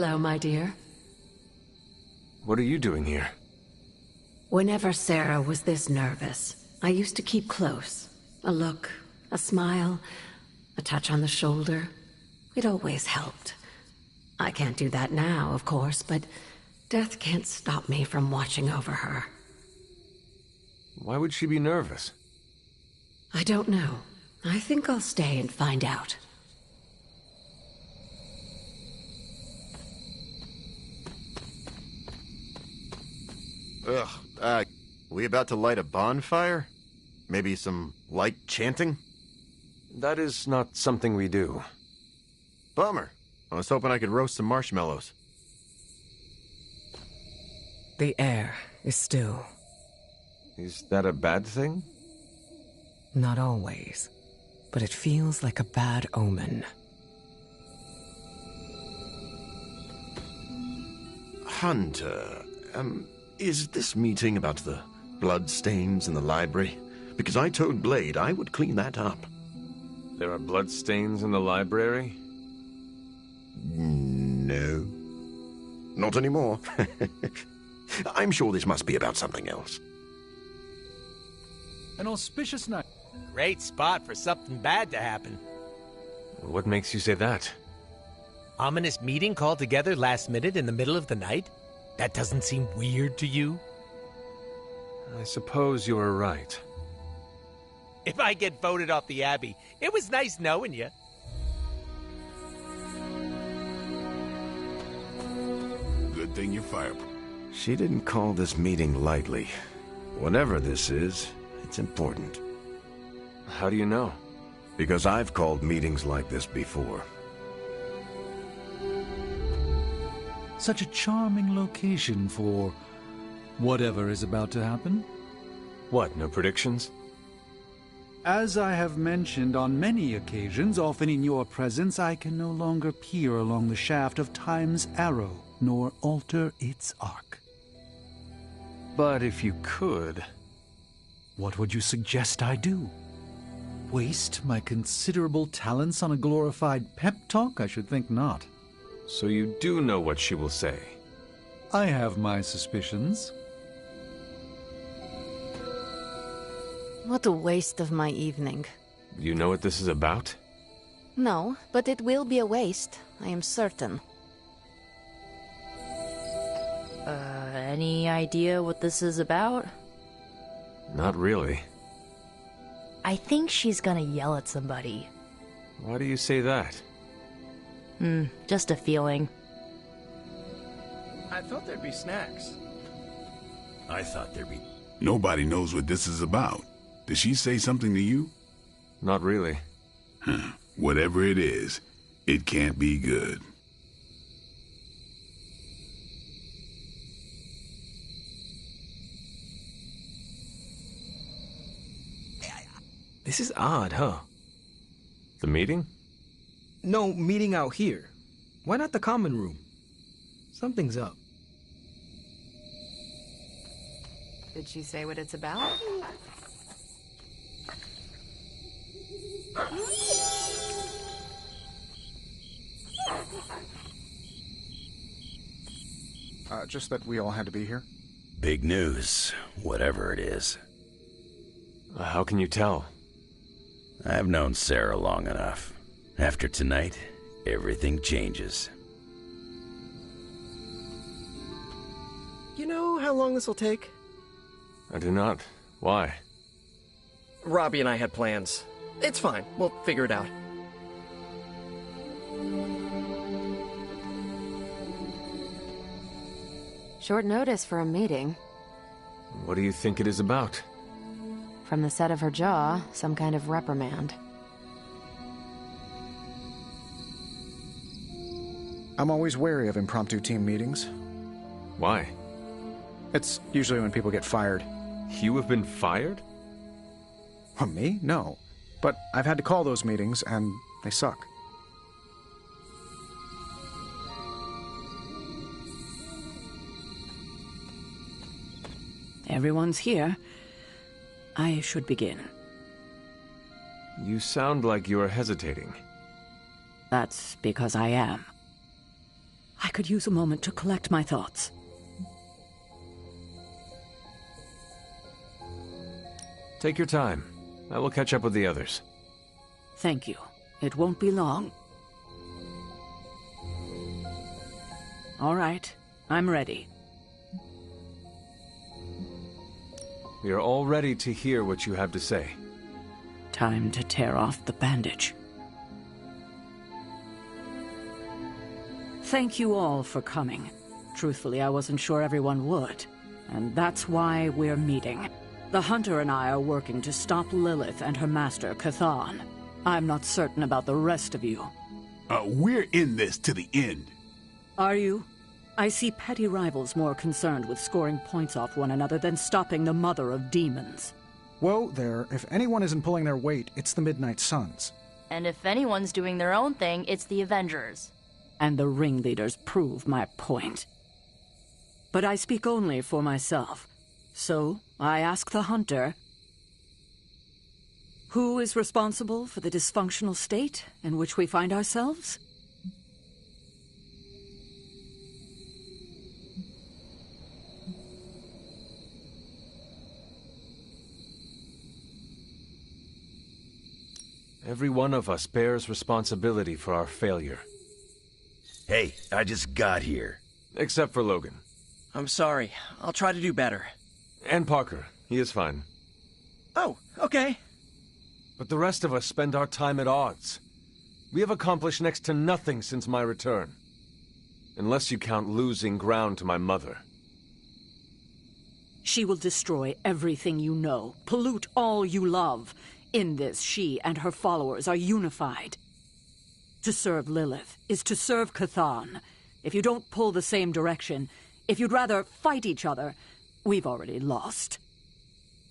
Hello, my dear. What are you doing here? Whenever Sarah was this nervous, I used to keep close. A look, a smile, a touch on the shoulder. It always helped. I can't do that now, of course, but death can't stop me from watching over her. Why would she be nervous? I don't know. I think I'll stay and find out. We about to light a bonfire? Maybe some light chanting? That is not something we do. Bummer. I was hoping I could roast some marshmallows. The air is still. Is that a bad thing? Not always, but it feels like a bad omen. Hunter, is this meeting about the bloodstains in the library? Because I told Blade I would clean that up. There are bloodstains in the library? No. Not anymore. I'm sure this must be about something else. An auspicious night. Great spot for something bad to happen. What makes you say that? Ominous meeting called together last minute in the middle of the night? That doesn't seem weird to you? I suppose you are right. If I get voted off the Abbey, it was nice knowing you. Good thing you're fired. She didn't call this meeting lightly. Whatever this is, it's important. How do you know? Because I've called meetings like this before. Such a charming location for whatever is about to happen. What, no predictions? As I have mentioned on many occasions, often in your presence, I can no longer peer along the shaft of time's arrow, nor alter its arc. But if you could... What would you suggest I do? Waste my considerable talents on a glorified pep talk? I should think not. So you do know what she will say? I have my suspicions. What a waste of my evening. You know what this is about? No, but it will be a waste, I am certain. Any idea what this is about? Not really. I think she's gonna yell at somebody. Why do you say that? Just a feeling. I thought there'd be snacks. I thought there'd be... Nobody knows what this is about. Did she say something to you? Not really. Whatever it is, it can't be good. This is odd, huh? The meeting? No, meeting out here. Why not the common room? Something's up. Did she say what it's about? Just that we all had to be here? Big news, whatever it is. How can you tell? I've known Sarah long enough. After tonight, everything changes. You know how long this will take? I do not. Why? Robbie and I had plans. It's fine. We'll figure it out. Short notice for a meeting. What do you think it is about? From the set of her jaw, some kind of reprimand. I'm always wary of impromptu team meetings. Why? It's usually when people get fired. You have been fired? Me? No. But I've had to call those meetings, and they suck. Everyone's here. I should begin. You sound like you are hesitating. That's because I am. I could use a moment to collect my thoughts. Take your time. I will catch up with the others. Thank you. It won't be long. All right. I'm ready. We are all ready to hear what you have to say. Time to tear off the bandage. Thank you all for coming. Truthfully, I wasn't sure everyone would. And that's why we're meeting. The Hunter and I are working to stop Lilith and her master, Chthon. I'm not certain about the rest of you. We're in this to the end. Are you? I see petty rivals more concerned with scoring points off one another than stopping the mother of demons. Whoa there, if anyone isn't pulling their weight, it's the Midnight Suns. And if anyone's doing their own thing, it's the Avengers. And the ringleaders prove my point. But I speak only for myself. So, I ask the Hunter, who is responsible for the dysfunctional state in which we find ourselves? Every one of us bears responsibility for our failure. Hey, I just got here. Except for Logan. I'm sorry. I'll try to do better. And Parker. He is fine. Oh, okay. But the rest of us spend our time at odds. We have accomplished next to nothing since my return. Unless you count losing ground to my mother. She will destroy everything you know, pollute all you love. In this, she and her followers are unified. To serve Lilith is to serve Chthon. If you don't pull the same direction, if you'd rather fight each other, we've already lost.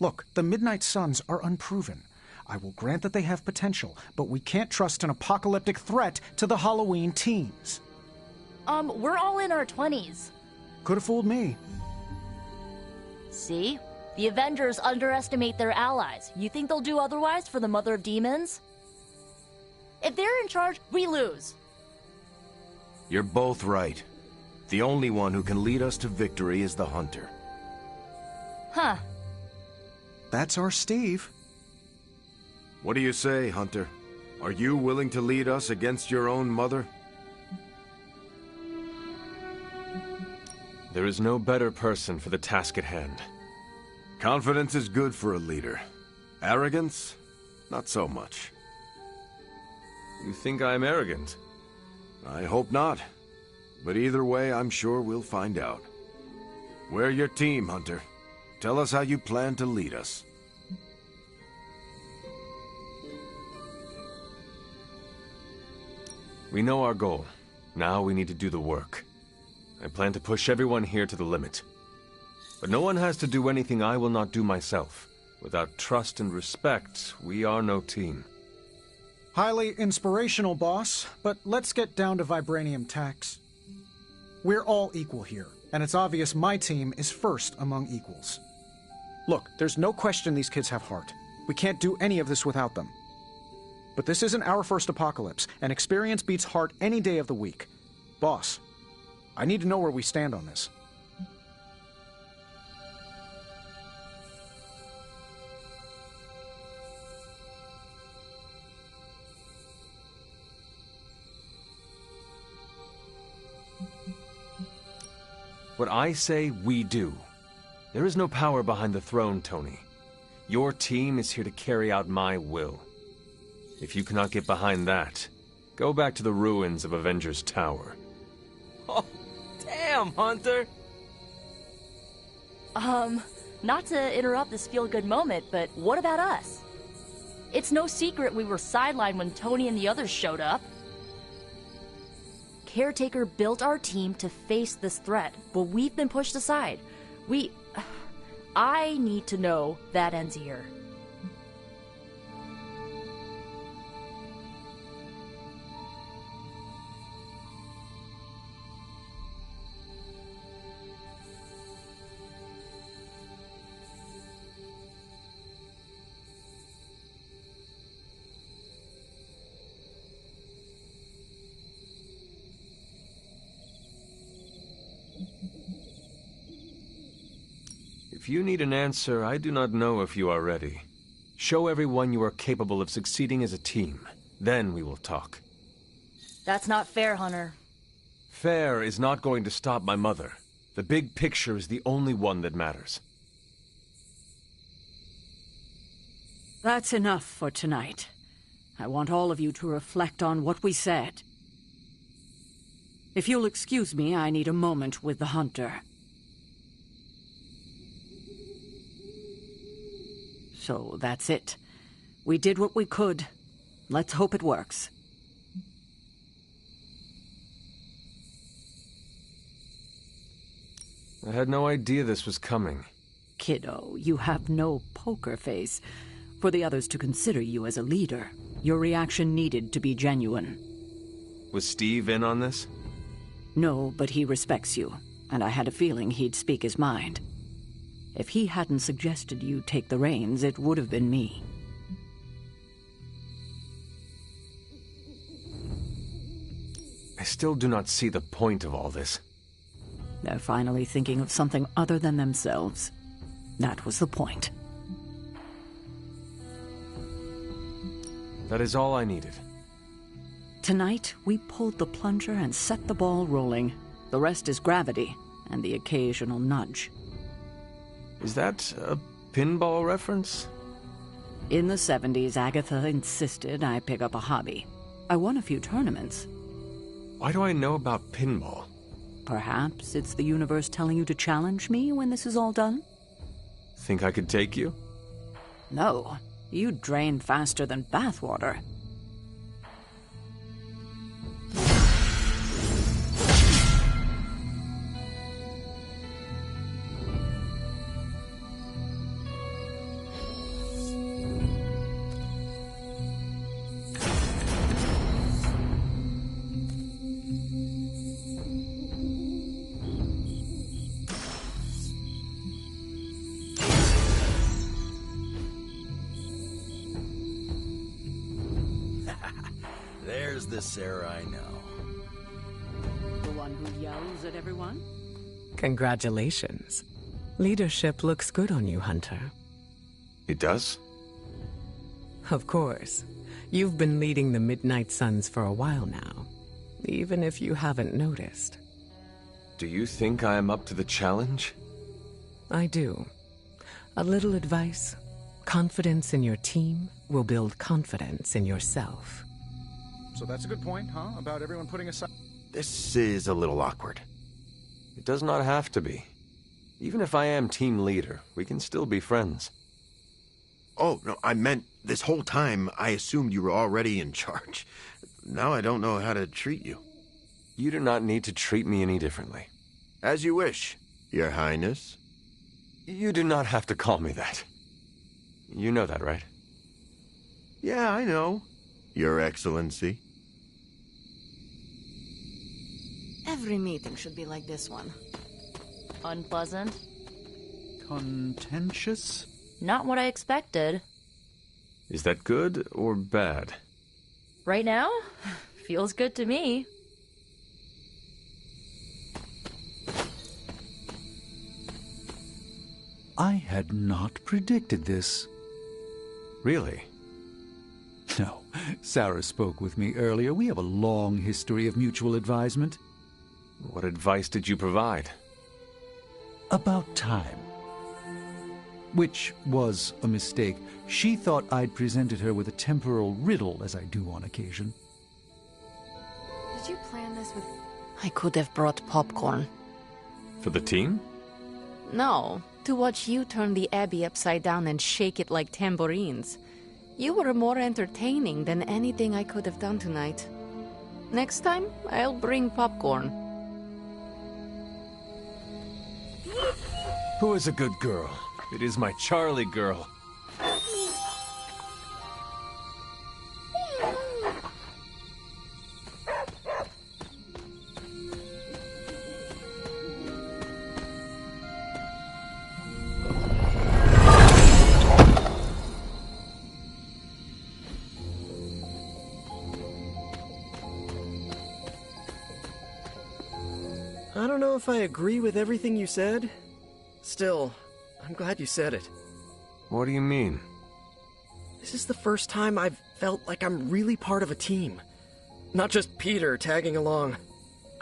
Look, the Midnight Suns are unproven. I will grant that they have potential, but we can't trust an apocalyptic threat to the Halloween teens. We're all in our 20s. Could have fooled me. See? The Avengers underestimate their allies. You think they'll do otherwise for the Mother of Demons? If they're in charge, we lose. You're both right. The only one who can lead us to victory is the Hunter. Huh. That's our Steve. What do you say, Hunter? Are you willing to lead us against your own mother? There is no better person for the task at hand. Confidence is good for a leader. Arrogance? Not so much. You think I'm arrogant? I hope not. But either way, I'm sure we'll find out. We're your team, Hunter. Tell us how you plan to lead us. We know our goal. Now we need to do the work. I plan to push everyone here to the limit. But no one has to do anything I will not do myself. Without trust and respect, we are no team. Highly inspirational, boss, but let's get down to vibranium tax. We're all equal here, and it's obvious my team is first among equals. Look, there's no question these kids have heart. We can't do any of this without them. But this isn't our first apocalypse, and experience beats heart any day of the week. Boss, I need to know where we stand on this. What I say, we do. There is no power behind the throne, Tony. Your team is here to carry out my will. If you cannot get behind that, go back to the ruins of Avengers Tower. Oh, damn, Hunter! Not to interrupt this feel-good moment, but what about us? It's no secret we were sidelined when Tony and the others showed up. Caretaker built our team to face this threat, but we've been pushed aside. I need to know that ends here. If you need an answer, I do not know if you are ready. Show everyone you are capable of succeeding as a team. Then we will talk. That's not fair, Hunter. Fair is not going to stop my mother. The big picture is the only one that matters. That's enough for tonight. I want all of you to reflect on what we said. If you'll excuse me, I need a moment with the Hunter. So that's it. We did what we could. Let's hope it works. I had no idea this was coming. Kiddo, you have no poker face. For the others to consider you as a leader, your reaction needed to be genuine. Was Steve in on this? No, but he respects you, and I had a feeling he'd speak his mind. If he hadn't suggested you take the reins, it would have been me. I still do not see the point of all this. They're finally thinking of something other than themselves. That was the point. That is all I needed. Tonight, we pulled the plunger and set the ball rolling. The rest is gravity, and the occasional nudge. Is that a pinball reference? In the 70s, Agatha insisted I pick up a hobby. I won a few tournaments. Why do I know about pinball? Perhaps it's the universe telling you to challenge me when this is all done? Think I could take you? No. You drain faster than bathwater. There's the Sarah I know. The one who yells at everyone? Congratulations. Leadership looks good on you, Hunter. It does? Of course. You've been leading the Midnight Suns for a while now, even if you haven't noticed. Do you think I am up to the challenge? I do. A little advice. Confidence in your team will build confidence in yourself. So that's a good point, huh? About everyone putting aside... This is a little awkward. It does not have to be. Even if I am team leader, we can still be friends. Oh, no, I meant this whole time I assumed you were already in charge. Now I don't know how to treat you. You do not need to treat me any differently. As you wish, Your Highness. You do not have to call me that. You know that, right? Yeah, I know. Your Excellency. Every meeting should be like this one. Unpleasant? Contentious? Not what I expected. Is that good or bad? Right now? Feels good to me. I had not predicted this. Really? No. Sarah spoke with me earlier. We have a long history of mutual advisement. What advice did you provide? About time. Which was a mistake. She thought I'd presented her with a temporal riddle, as I do on occasion. Did you plan this with... I could have brought popcorn. For the team? No, to watch you turn the Abbey upside down and shake it like tambourines. You were more entertaining than anything I could have done tonight. Next time, I'll bring popcorn. Who is a good girl? It is my Charlie girl. I don't know if I agree with everything you said. Still, I'm glad you said it. What do you mean? This is the first time I've felt like I'm really part of a team. Not just Peter tagging along.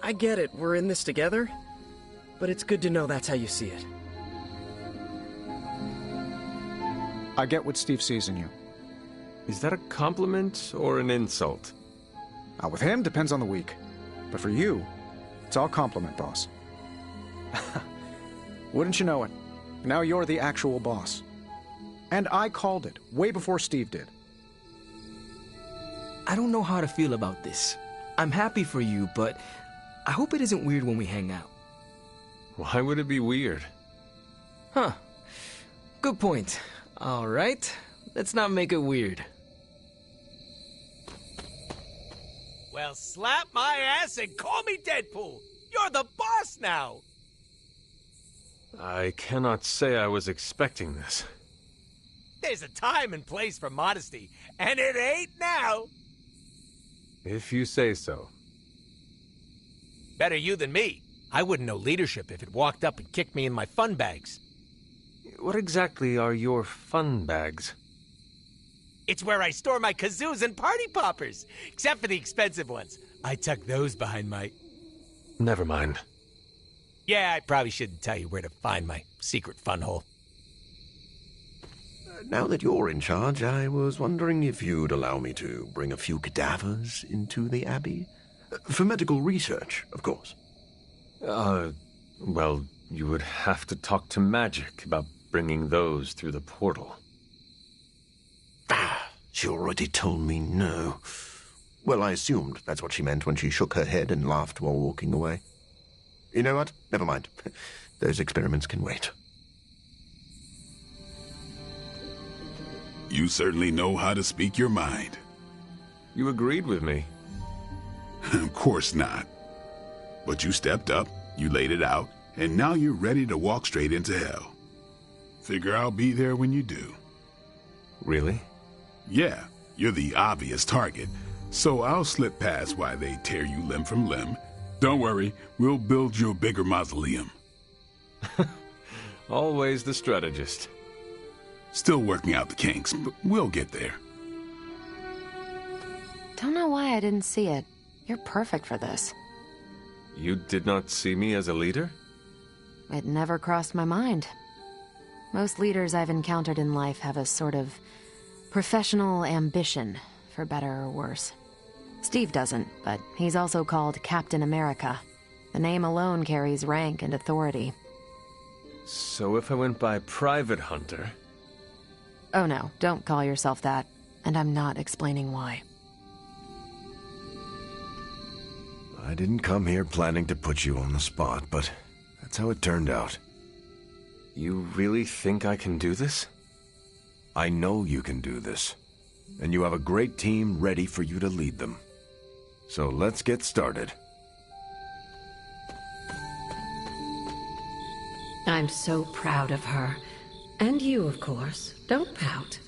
I get it, we're in this together. But it's good to know that's how you see it. I get what Steve sees in you. Is that a compliment or an insult? With him, depends on the week. But for you, it's all compliment, boss. Wouldn't you know it? Now you're the actual boss. And I called it, way before Steve did. I don't know how to feel about this. I'm happy for you, but I hope it isn't weird when we hang out. Why would it be weird? Huh. Good point. All right. Let's not make it weird. Well, slap my ass and call me Deadpool. You're the boss now. I cannot say I was expecting this. There's a time and place for modesty, and it ain't now. If you say so. Better you than me. I wouldn't know leadership if it walked up and kicked me in my fun bags. What exactly are your fun bags? It's where I store my kazoos and party poppers, except for the expensive ones. I tuck those behind my... Never mind. Yeah, I probably shouldn't tell you where to find my secret fun hole. Now that you're in charge, I was wondering if you'd allow me to bring a few cadavers into the Abbey. For medical research, of course. Well, you would have to talk to Magic about bringing those through the portal. She already told me no. Well, I assumed that's what she meant when she shook her head and laughed while walking away. You know what? Never mind. Those experiments can wait. You certainly know how to speak your mind. You agreed with me. Of course not. But you stepped up, you laid it out, and now you're ready to walk straight into hell. Figure I'll be there when you do. Really? Yeah, you're the obvious target, so I'll slip past while they tear you limb from limb. Don't worry, we'll build you a bigger mausoleum. Always the strategist. Still working out the kinks, but we'll get there. Don't know why I didn't see it. You're perfect for this. You did not see me as a leader? It never crossed my mind. Most leaders I've encountered in life have a sort of professional ambition, for better or worse. Steve doesn't, but he's also called Captain America. The name alone carries rank and authority. So if I went by Private Hunter... Oh no, don't call yourself that. And I'm not explaining why. I didn't come here planning to put you on the spot, but that's how it turned out. You really think I can do this? I know you can do this. And you have a great team ready for you to lead them. So let's get started. I'm so proud of her. And you, of course. Don't pout.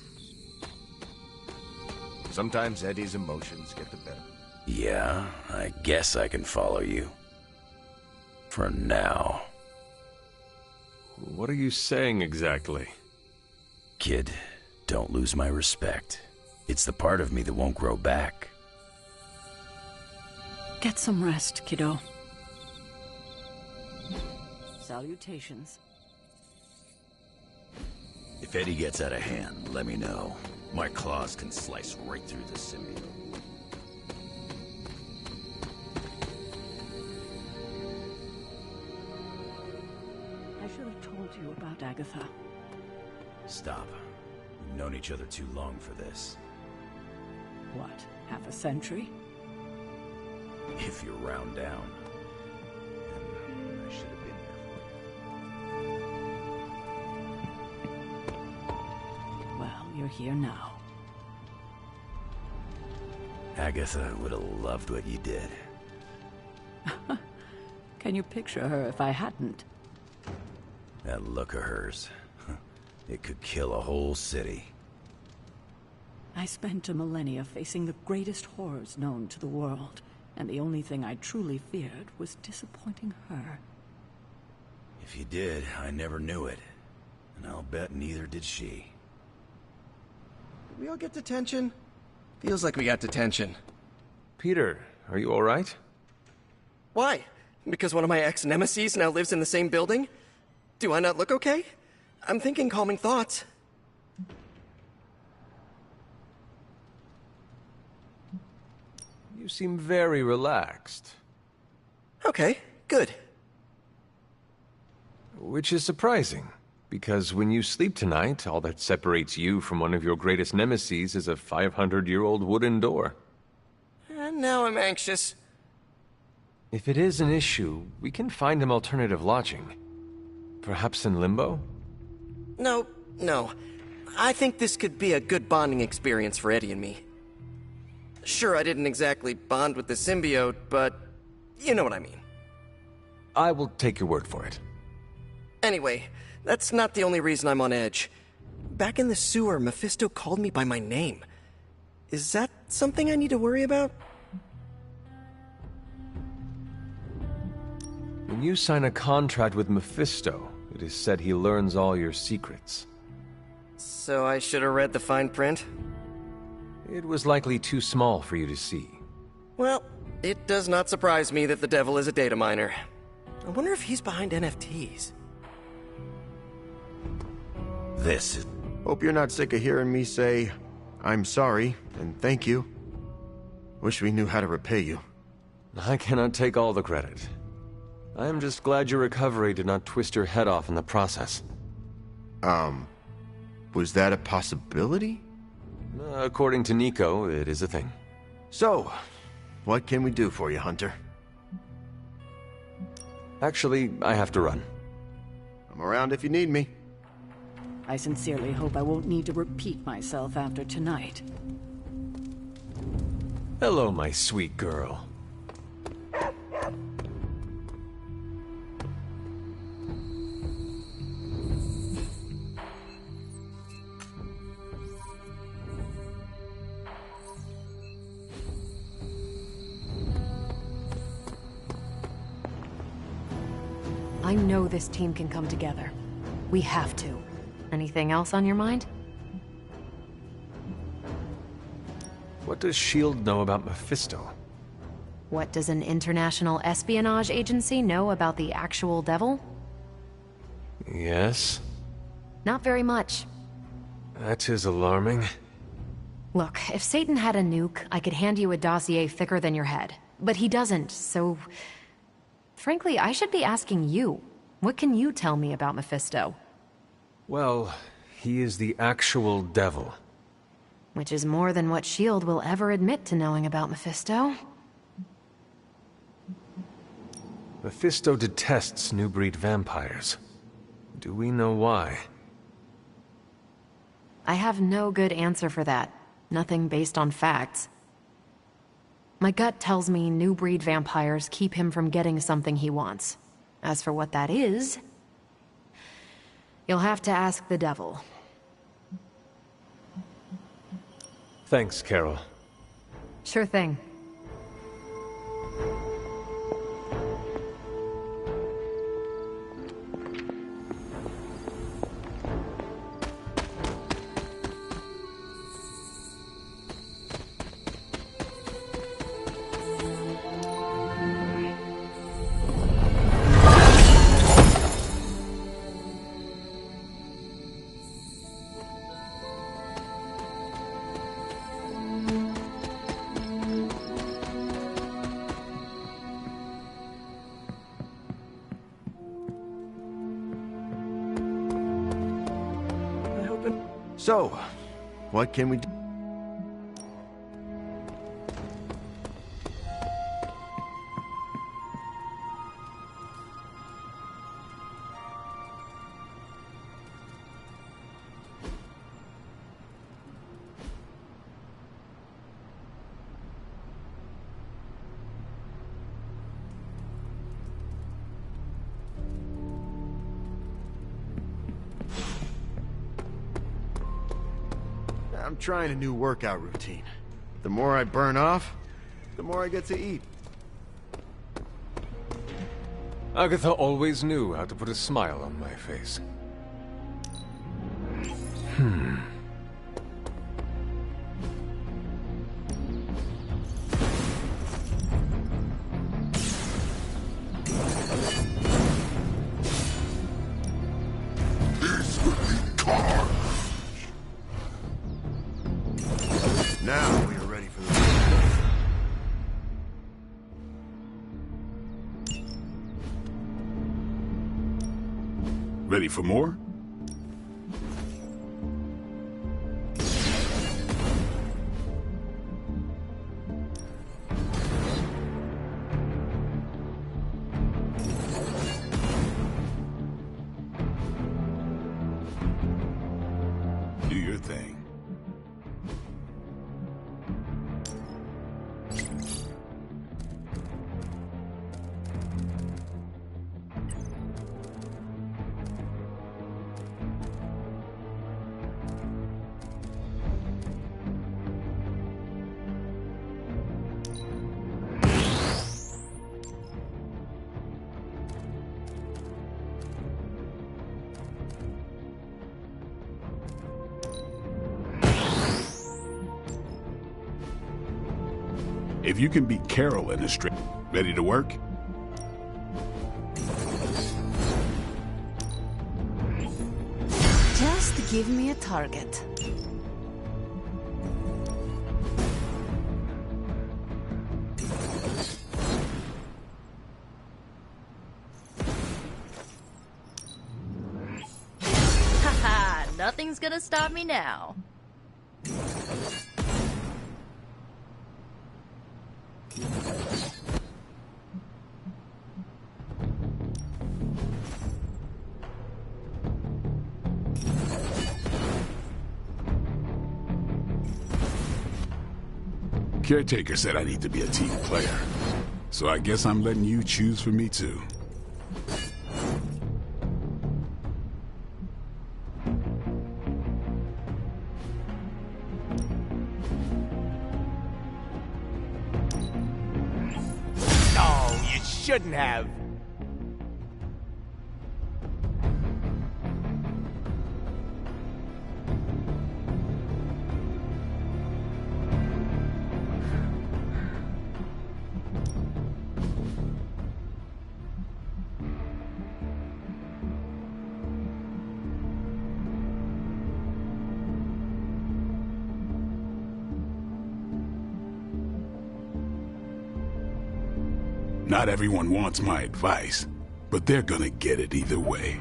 Sometimes Eddie's emotions get the better. Yeah, I guess I can follow you. For now. What are you saying exactly? Kid, don't lose my respect. It's the part of me that won't grow back. Get some rest, kiddo. Salutations. If Eddie gets out of hand, let me know. My claws can slice right through the symbiote. I should have told you about Agatha. Stop. We've known each other too long for this. What, half a century? If you round down. And I should have been here. Well, you're here now. Agatha would have loved what you did. Can you picture her if I hadn't? That look of hers. It could kill a whole city. I spent a millennia facing the greatest horrors known to the world, and the only thing I truly feared was disappointing her. If you did, I never knew it. And I'll bet neither did she. Did we all get detention? Feels like we got detention. Peter, are you alright? Why? Because one of my ex-nemeses now lives in the same building? Do I not look okay? I'm thinking calming thoughts. You seem very relaxed. Okay, good. Which is surprising, because when you sleep tonight, all that separates you from one of your greatest nemeses is a 500-year-old wooden door. And now I'm anxious. If it is an issue, we can find him alternative lodging. Perhaps in Limbo? No. I think this could be a good bonding experience for Eddie and me. Sure, I didn't exactly bond with the symbiote, but you know what I mean. I will take your word for it. Anyway, that's not the only reason I'm on edge. Back in the sewer, Mephisto called me by my name. Is that something I need to worry about? When you sign a contract with Mephisto, it is said he learns all your secrets. So I should have read the fine print? It was likely too small for you to see. Well, it does not surprise me that the devil is a data miner. I wonder if he's behind NFTs. This is... Hope you're not sick of hearing me say, I'm sorry, and thank you. Wish we knew how to repay you. I cannot take all the credit. I am just glad your recovery did not twist your head off in the process. Was that a possibility? According to Nico, it is a thing. So, what can we do for you, Hunter? Actually, I have to run. I'm around if you need me. I sincerely hope I won't need to repeat myself after tonight. Hello, my sweet girl. I know this team can come together. We have to. Anything else on your mind? What does S.H.I.E.L.D. know about Mephisto? What does an international espionage agency know about the actual devil? Yes? Not very much. That is alarming. Look, if Satan had a nuke, I could hand you a dossier thicker than your head. But he doesn't, so... Frankly, I should be asking you. What can you tell me about Mephisto? Well, he is the actual devil. Which is more than what S.H.I.E.L.D. will ever admit to knowing about Mephisto. Mephisto detests new breed vampires. Do we know why? I have no good answer for that. Nothing based on facts. My gut tells me new breed vampires keep him from getting something he wants. As for what that is, you'll have to ask the devil. Thanks, Carol. Sure thing. So, what can we do? I'm trying a new workout routine. The more I burn off, the more I get to eat. Agatha always knew how to put a smile on my face. Now we are ready for the... Ready for more? Do your thing. If you can beat Carol in a straight, ready to work? Just give me a target. Haha, nothing's gonna stop me now. Caretaker said I need to be a team player, so I guess I'm letting you choose for me too. Oh, you shouldn't have. Not everyone wants my advice, but they're gonna get it either way.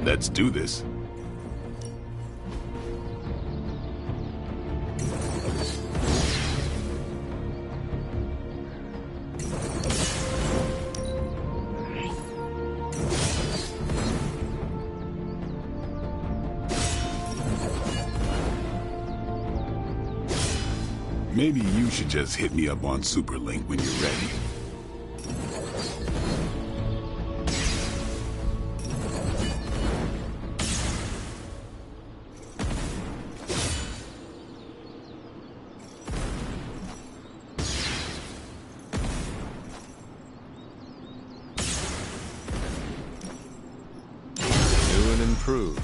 Let's do this. Maybe you should just hit me up on Superlink when you're ready. New and improved.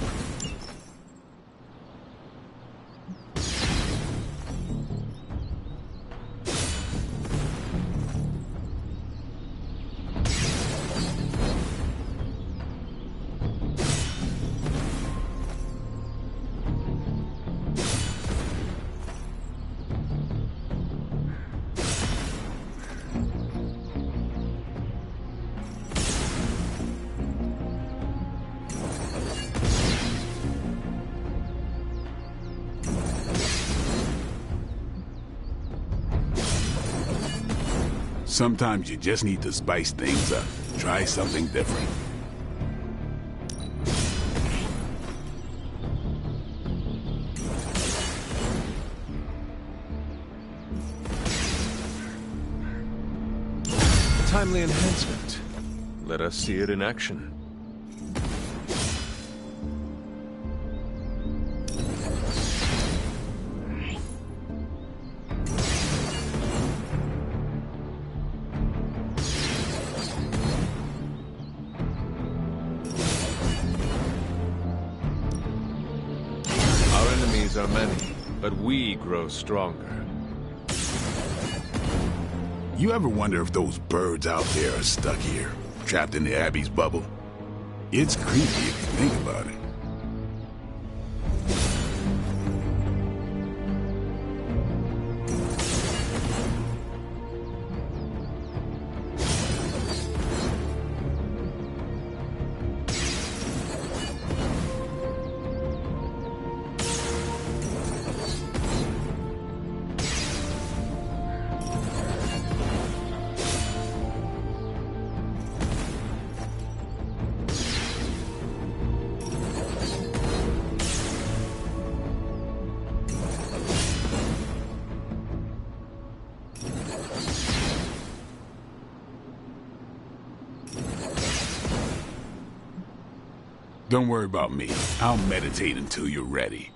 Sometimes you just need to spice things up. Try something different. timely enhancement. Let us see it in action. Our enemies are many, but we grow stronger. You ever wonder if those birds out there are stuck here, trapped in the Abbey's bubble? It's creepy if you think about it. Don't worry about me. I'll meditate until you're ready.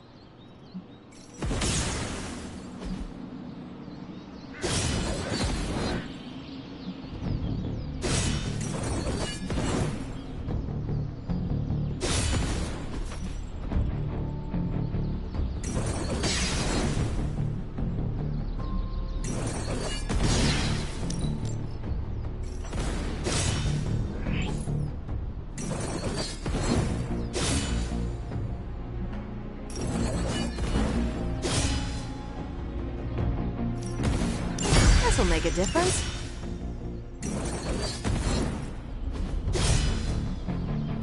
This'll make a difference.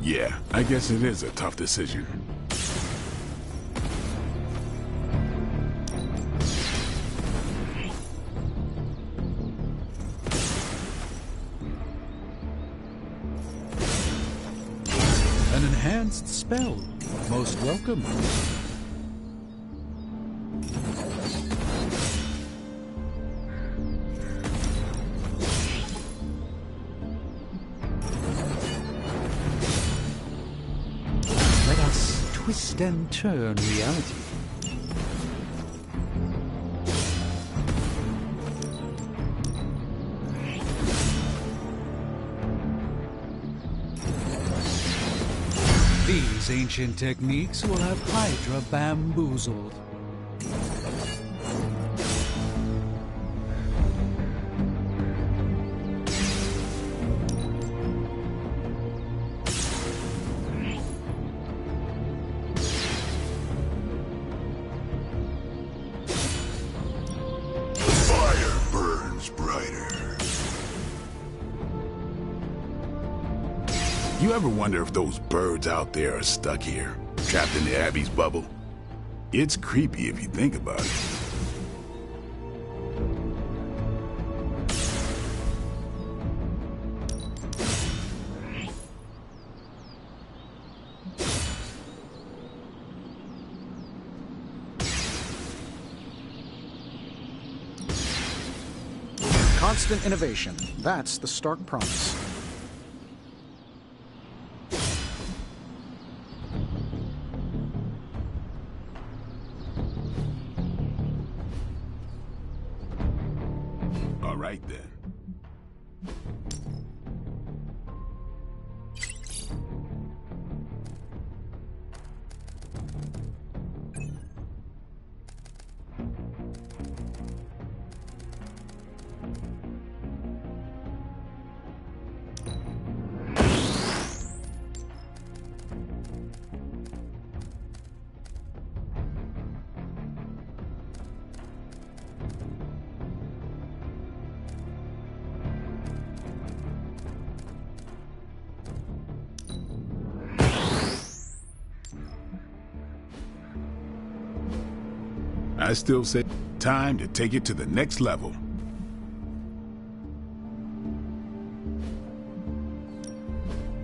Yeah, I guess it is a tough decision. An enhanced spell. Most welcome. Let us twist and turn reality. These ancient techniques will have Hydra bamboozled. Fire burns brighter. You ever wonder if those birds out there are stuck here, trapped in the Abbey's bubble? It's creepy if you think about it. Constant innovation. That's the stark promise. All right then. I still say time to take it to the next level.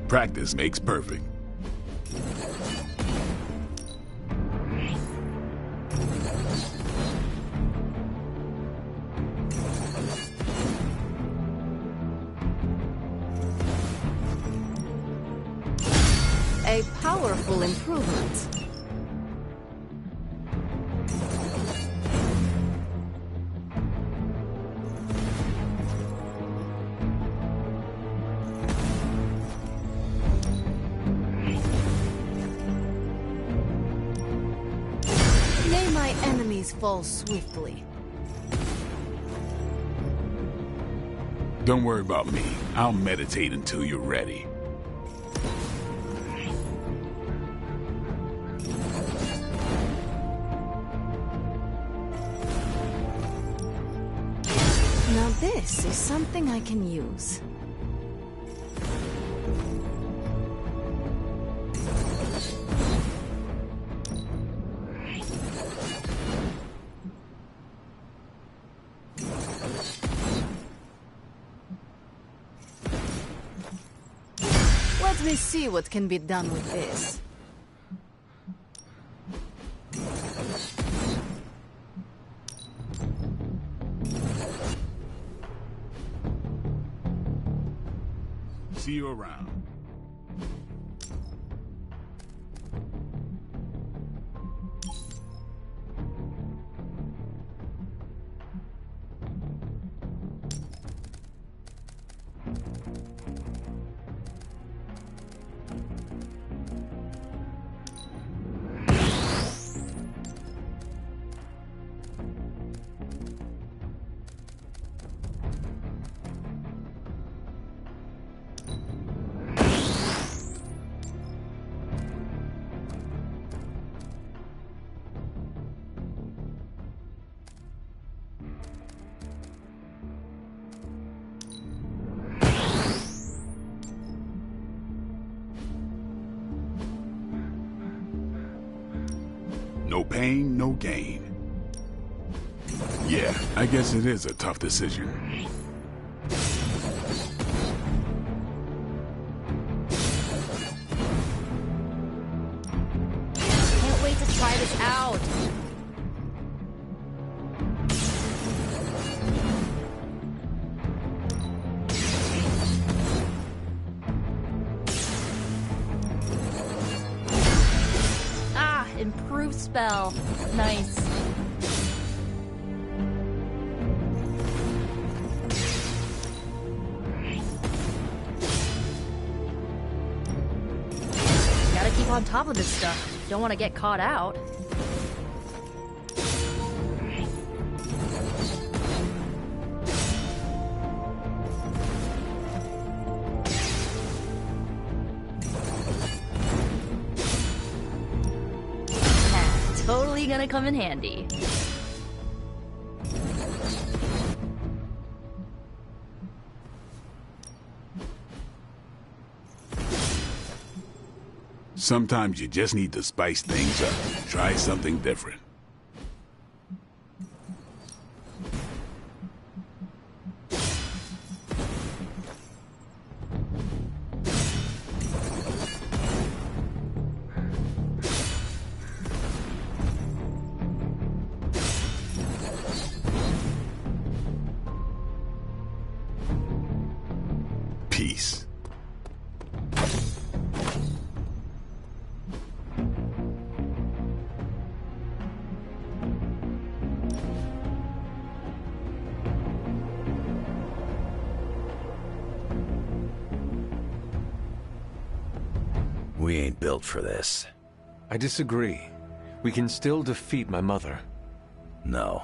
Practice makes perfect. powerful improvements. May my enemies fall swiftly. Don't worry about me. I'll meditate until you're ready. Now this is something I can use. Let me see what can be done with this. See you around. No pain, no gain. Yeah, I guess it is a tough decision. Can't wait to try this out. Improved spell. Nice. Gotta keep on top of this stuff. Don't want to get caught out. Totally gonna come in handy. Sometimes you just need to spice things up. Try something different. Peace. We ain't built for this. I disagree. We can still defeat my mother. No.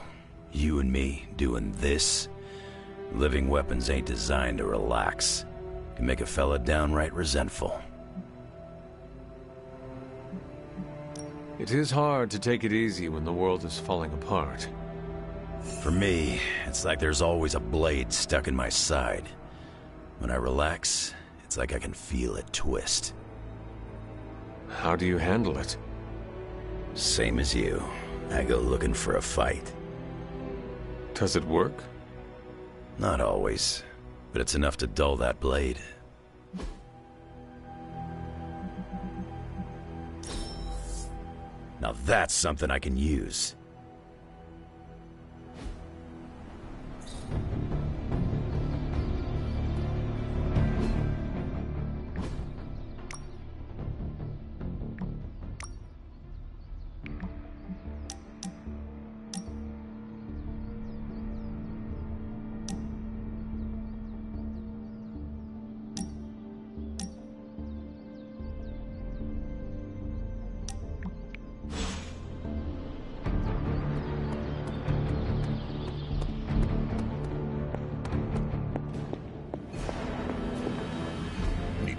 You and me doing this? Living weapons ain't designed to relax. Can make a fella downright resentful. It is hard to take it easy when the world is falling apart. For me, it's like there's always a blade stuck in my side. When I relax, it's like I can feel it twist. How do you handle it? Same as you. I go looking for a fight. Does it work? Not always, but it's enough to dull that blade. Now that's something I can use.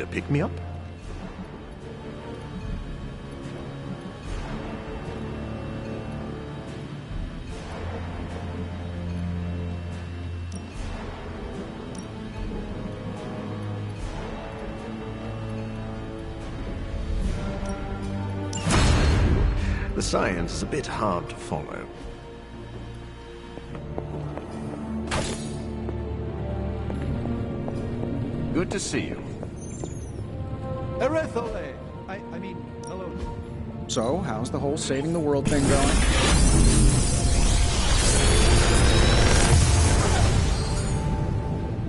Need a pick-me-up? The science is a bit hard to follow. Good to see you. Erethole! I mean, hello. So, how's the whole saving the world thing going?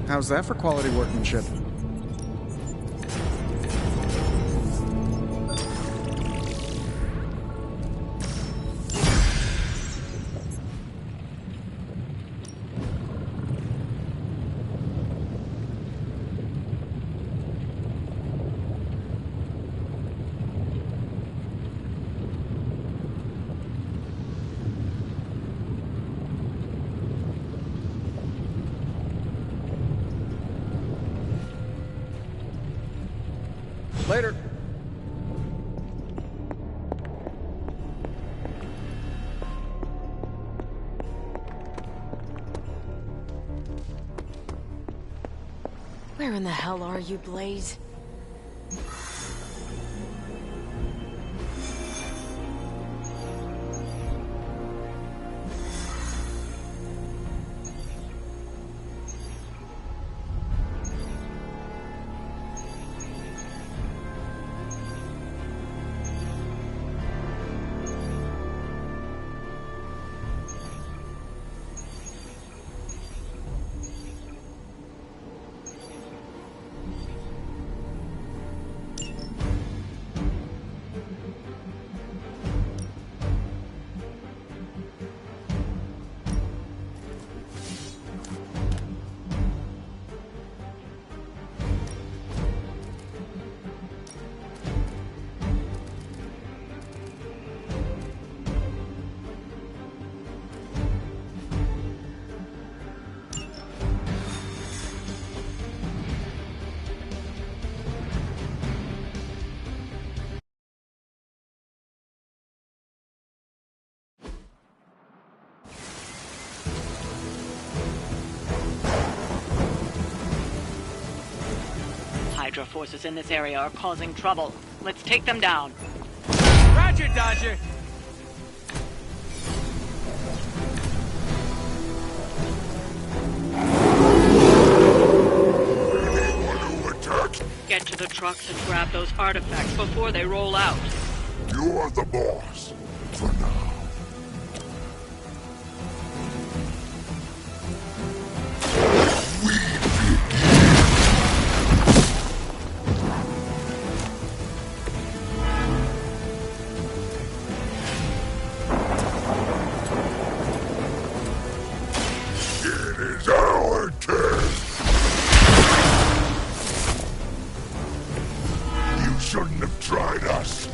How's that for quality workmanship? Later. Where in the hell are you, Blaze? Hydra forces in this area are causing trouble. Let's take them down. Roger, Dodger! Get to the trucks and grab those artifacts before they roll out. You're the boss. For now. Shouldn't have tried us.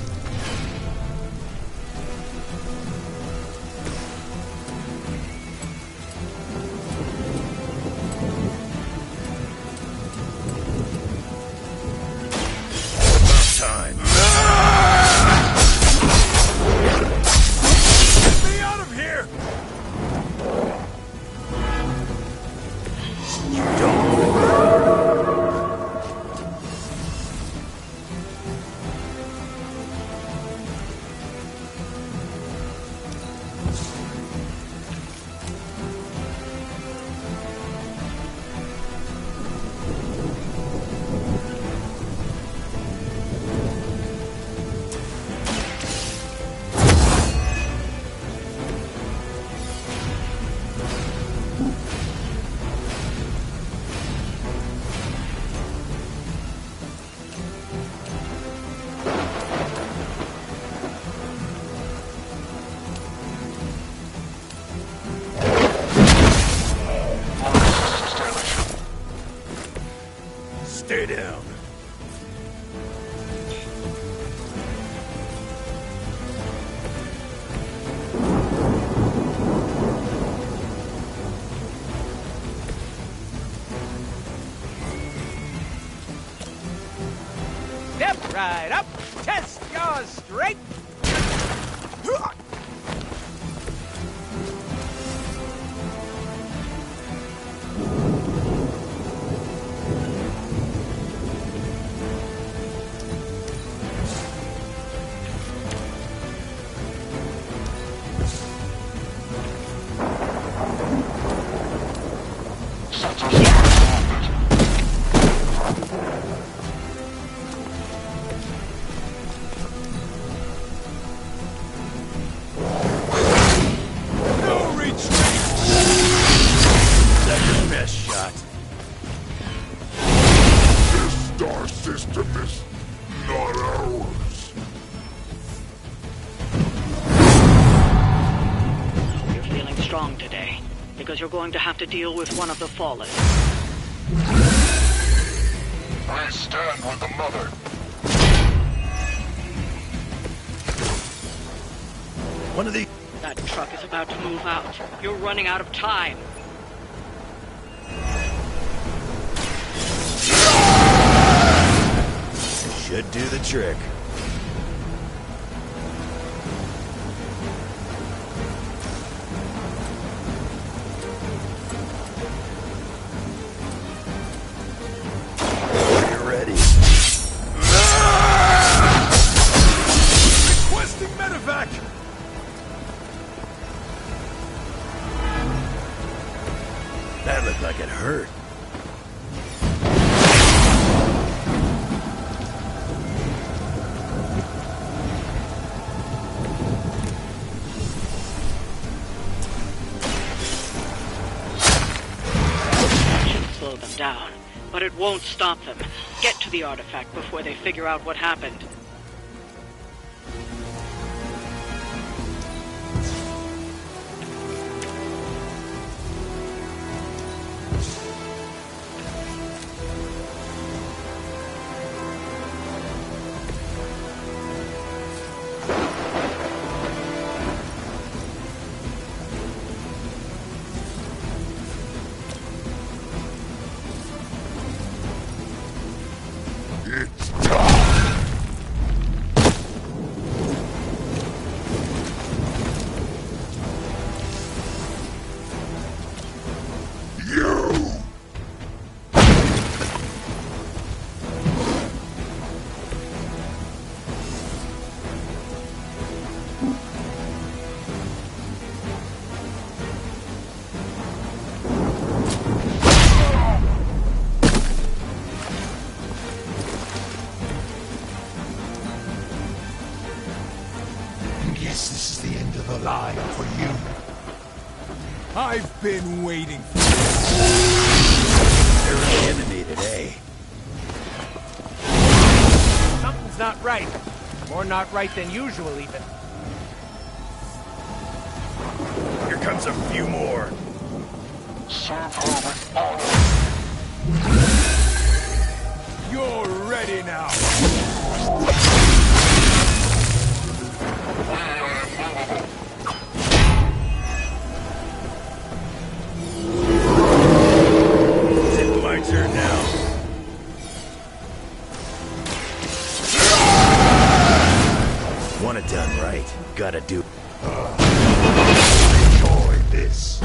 side up. Test your strength. You're going to have to deal with one of the Fallen. I stand with the Mother. One of the... That truck is about to move out. You're running out of time. Should do the trick. That looked like it hurt. That should slow them down, but it won't stop them. Get to the artifact before they figure out what happened. Guess this is the end of the line for you. I've been waiting for They're really animated, eh? Something's not right. More not right than usual, even. Here comes a few more. Serve her with honor. You're ready now. Is it my turn now? Want it done right, gotta do. Enjoy this.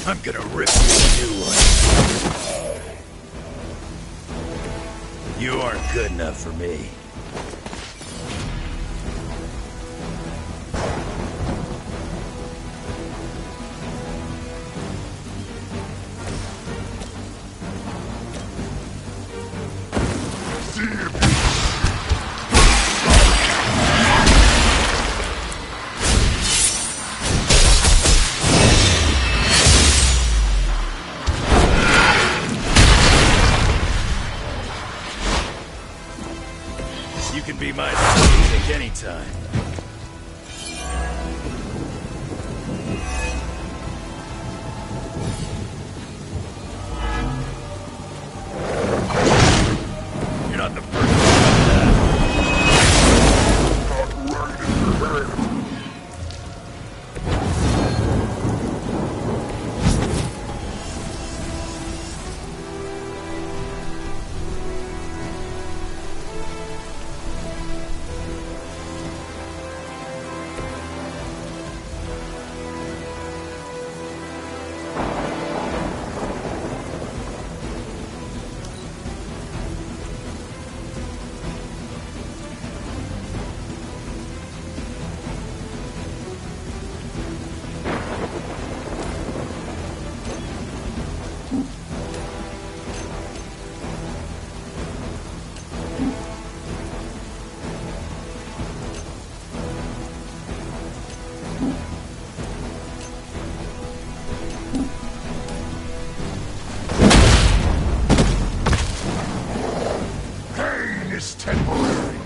I'm gonna rip you a new one. You aren't good enough for me. You can be my sidekick anytime. You're not the first one to do that. Pain is temporary.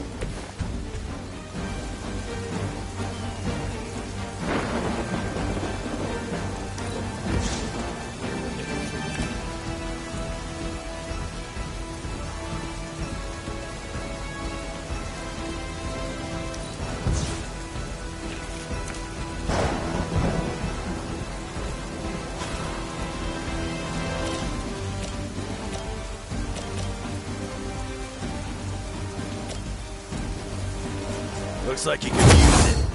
Looks like you could use it.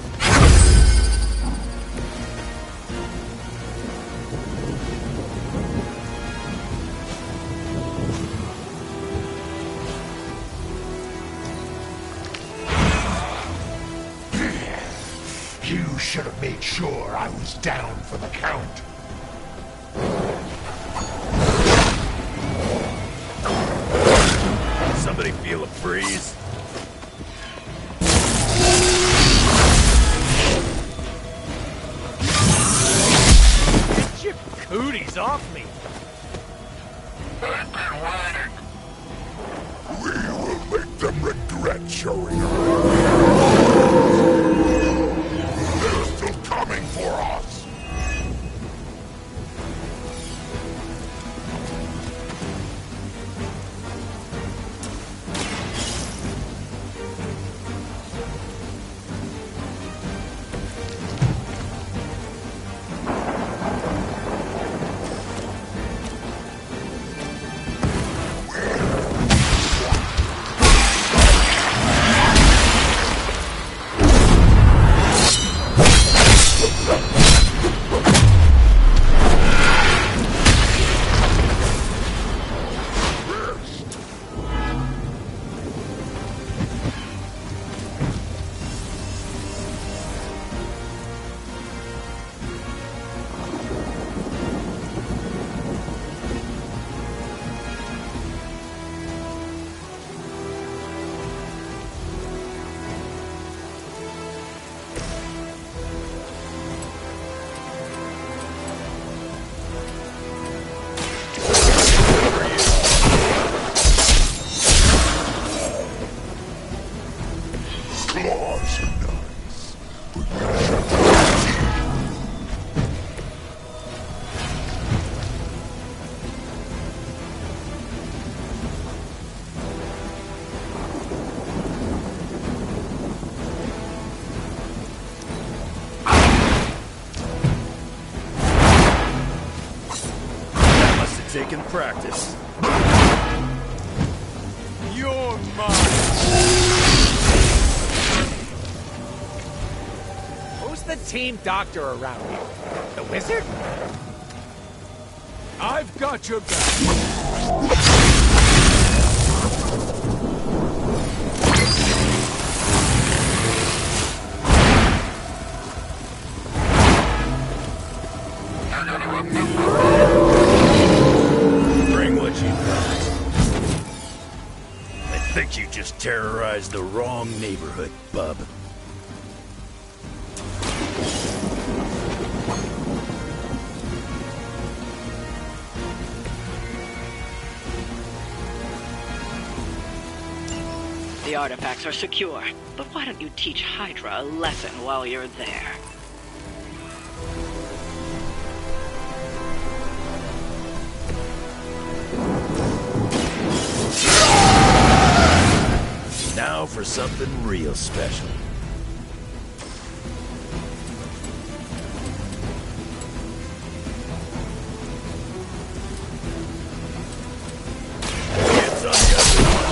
You should have made sure I was down for the count. Somebody feel a breeze? Get your cooties off me! We will make them regret showing up. They're still coming for us. Claws are nice, but you shut That must have taken practice. You're mine! Who's the team doctor around here? The wizard? I've got your back. Bring what you got. I think you just terrorized the wrong neighborhood, bub. The artifacts are secure, but why don't you teach Hydra a lesson while you're there? Now for something real special. Hands on the other one.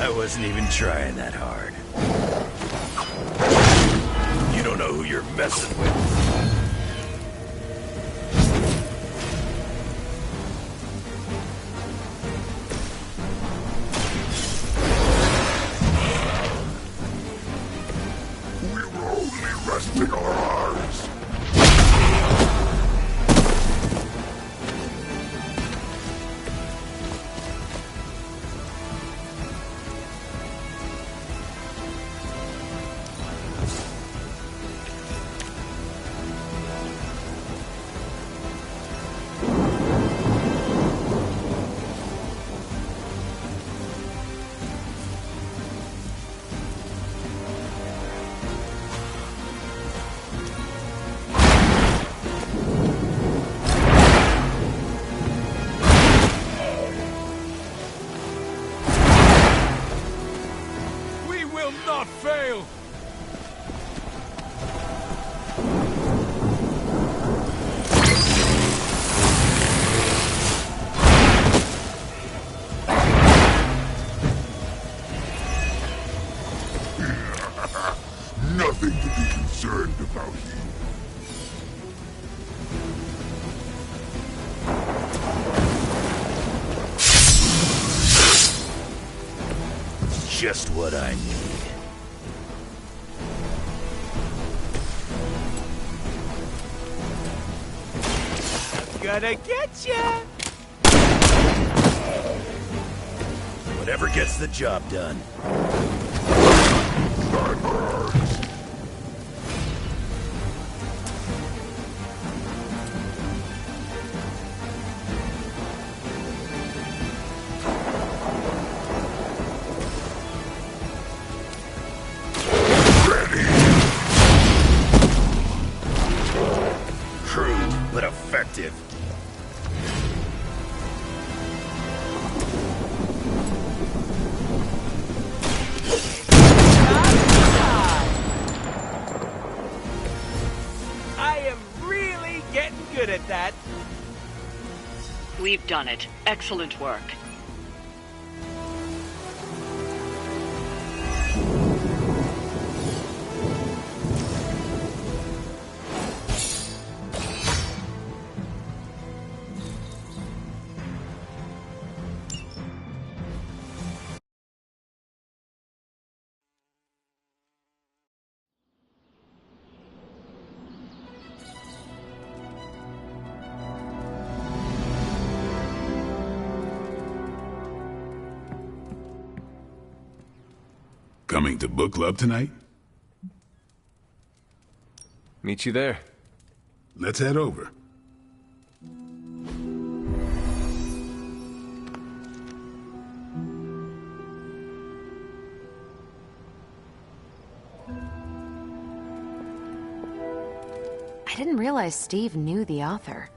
I wasn't even trying that hard. You don't know who you're messing with. resting our eyes. not fail! Nothing to be concerned about here. Just what I need. Gonna get ya! Whatever gets the job done. Crude, but effective. I am really getting good at that. We've done it. Excellent work. Coming to book club tonight? Meet you there. Let's head over. I didn't realize Steve knew the author.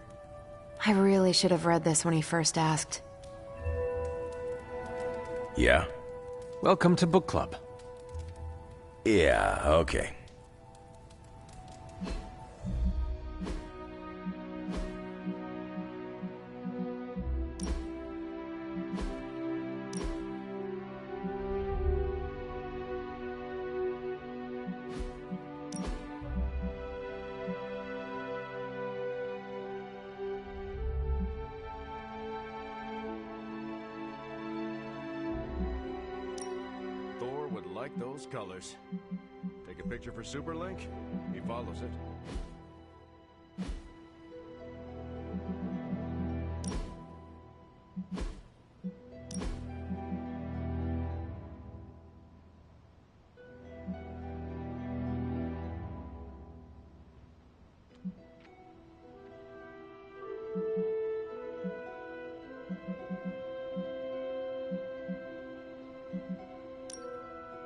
I really should have read this when he first asked. Yeah? Welcome to book club. Yeah, okay. Thor would like those colors. Take a picture for Superlink? He follows it.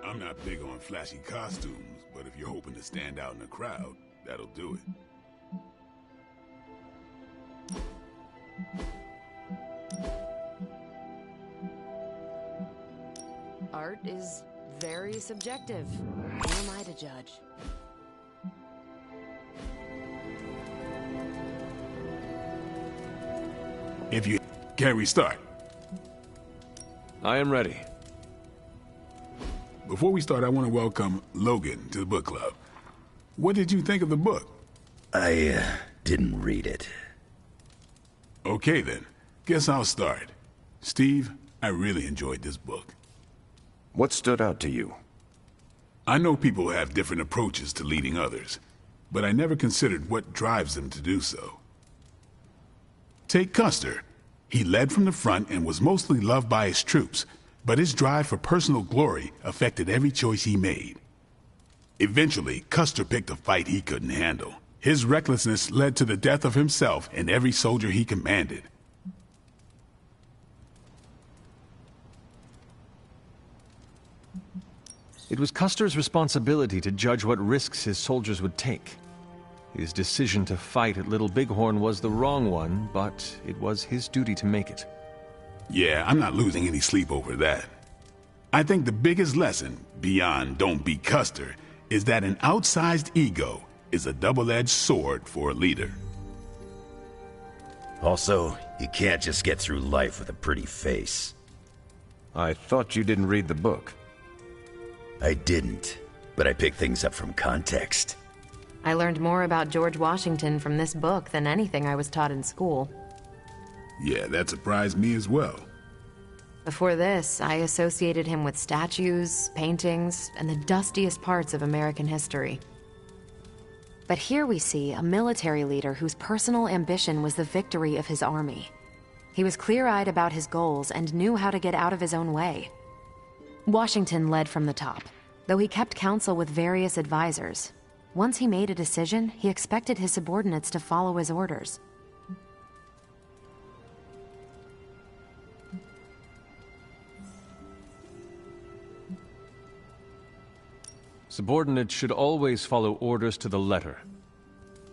I'm not big on flashy costumes, but if you're hoping to stand out in a crowd, that'll do it. Art is very subjective. Who am I to judge? If you can we start? I am ready. Before we start, I want to welcome Logan to the book club. What did you think of the book? I didn't read it. Okay then, guess I'll start. Steve, I really enjoyed this book. What stood out to you? I know people have different approaches to leading others, but I never considered what drives them to do so. Take Custer. He led from the front and was mostly loved by his troops, but his drive for personal glory affected every choice he made. Eventually, Custer picked a fight he couldn't handle. His recklessness led to the death of himself and every soldier he commanded. It was Custer's responsibility to judge what risks his soldiers would take. His decision to fight at Little Bighorn was the wrong one, but it was his duty to make it. Yeah, I'm not losing any sleep over that. I think the biggest lesson, beyond don't be Custer, is that an outsized ego is a double-edged sword for a leader. Also, you can't just get through life with a pretty face. I thought you didn't read the book. I didn't, but I picked things up from context. I learned more about George Washington from this book than anything I was taught in school. Yeah, that surprised me as well. Before this, I associated him with statues, paintings, and the dustiest parts of American history. But here we see a military leader whose personal ambition was the victory of his army. He was clear-eyed about his goals and knew how to get out of his own way. Washington led from the top, though he kept counsel with various advisors. Once he made a decision, he expected his subordinates to follow his orders. Subordinates should always follow orders to the letter.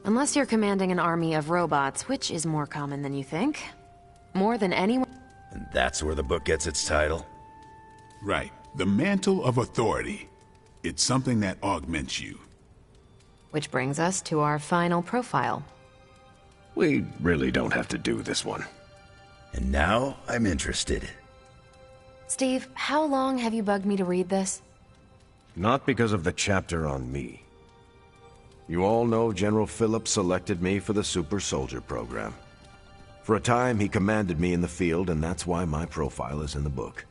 Unless you're commanding an army of robots, which is more common than you think. More than anyone... And that's where the book gets its title? Right. The mantle of authority. It's something that augments you. Which brings us to our final profile. We really don't have to do this one. And now I'm interested. Steve, how long have you bugged me to read this? Not because of the chapter on me. You all know General Phillips selected me for the Super Soldier program. For a time, he commanded me in the field, and that's why my profile is in the book.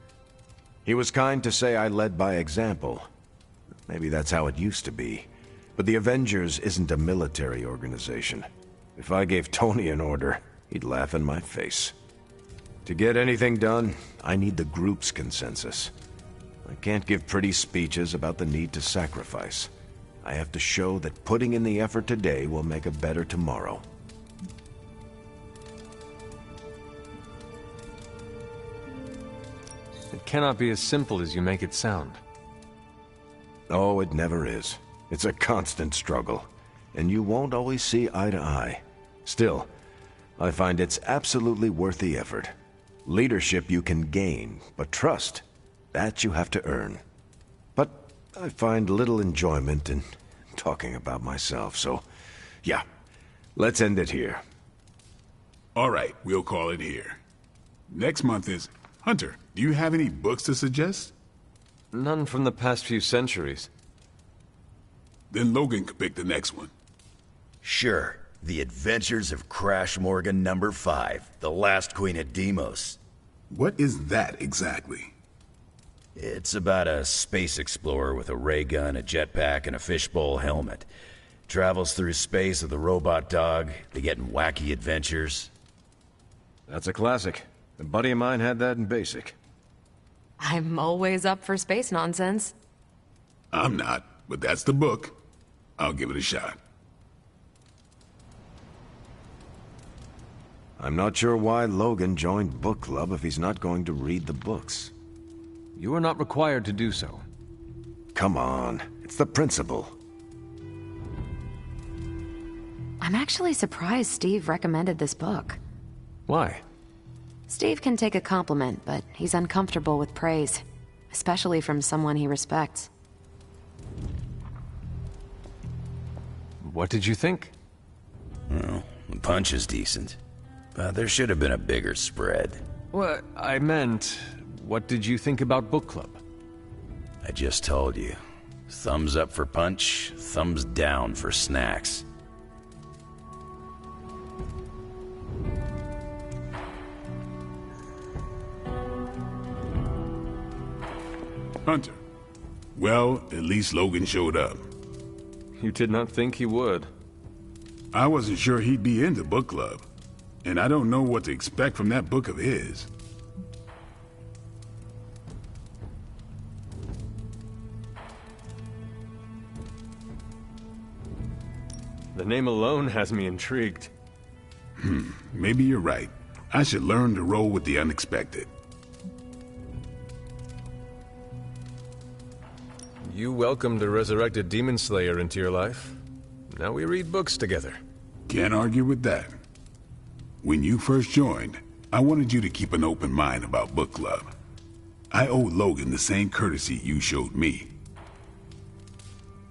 He was kind to say I led by example. Maybe that's how it used to be. But the Avengers isn't a military organization. If I gave Tony an order, he'd laugh in my face. To get anything done, I need the group's consensus. I can't give pretty speeches about the need to sacrifice. I have to show that putting in the effort today will make a better tomorrow. It cannot be as simple as you make it sound. Oh, it never is. It's a constant struggle, and you won't always see eye to eye. Still, I find it's absolutely worth the effort. Leadership you can gain, but trust, that you have to earn. But I find little enjoyment in talking about myself, so yeah, let's end it here. All right, we'll call it here. Next month is... Hunter, do you have any books to suggest? None from the past few centuries. Then Logan could pick the next one. Sure. The Adventures of Crash Morgan number 5, The Last Queen of Deimos. What is that exactly? It's about a space explorer with a ray gun, a jetpack, and a fishbowl helmet. Travels through space with a robot dog. They get in wacky adventures. That's a classic. A buddy of mine had that in basic. I'm always up for space nonsense. I'm not, but that's the book. I'll give it a shot. I'm not sure why Logan joined book club if he's not going to read the books. You are not required to do so. Come on, it's the principle. I'm actually surprised Steve recommended this book. Why? Steve can take a compliment, but he's uncomfortable with praise, especially from someone he respects. What did you think? Well, the punch is decent. But there should have been a bigger spread. What I meant, what did you think about book club? I just told you. Thumbs up for Punch, thumbs down for snacks. Hunter. Well, at least Logan showed up. You did not think he would. I wasn't sure he'd be into book club. And I don't know what to expect from that book of his. The name alone has me intrigued. Maybe you're right. I should learn to roll with the unexpected. You welcomed a resurrected demon slayer into your life. Now we read books together. Can't argue with that. When you first joined, I wanted you to keep an open mind about book club. I owe Logan the same courtesy you showed me.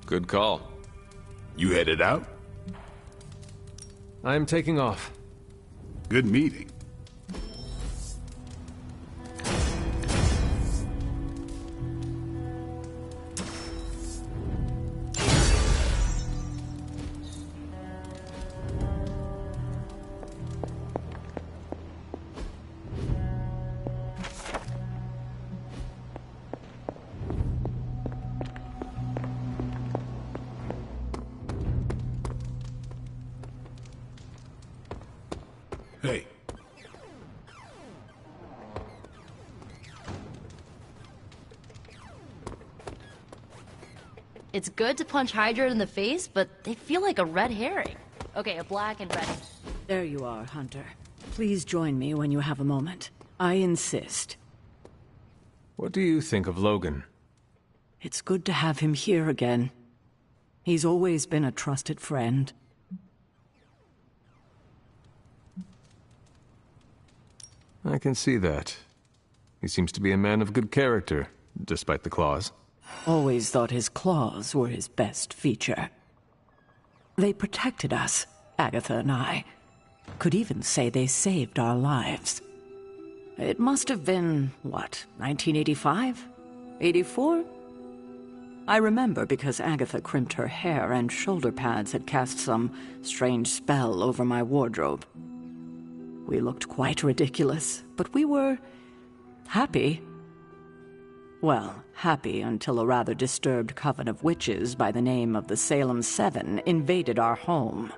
Good call. You headed out? I am taking off. Good meeting. Hey. It's good to punch Hydra in the face, but they feel like a red herring. Okay, a black and red. There you are, Hunter. Please join me when you have a moment. I insist. What do you think of Logan? It's good to have him here again. He's always been a trusted friend. I can see that. He seems to be a man of good character, despite the claws. Always thought his claws were his best feature. They protected us, Agatha and I. Could even say they saved our lives. It must have been, what, 1985? 84? I remember because Agatha crimped her hair and shoulder pads had cast some strange spell over my wardrobe. We looked quite ridiculous, but we were happy. Well, happy until a rather disturbed coven of witches by the name of the Salem Seven invaded our home.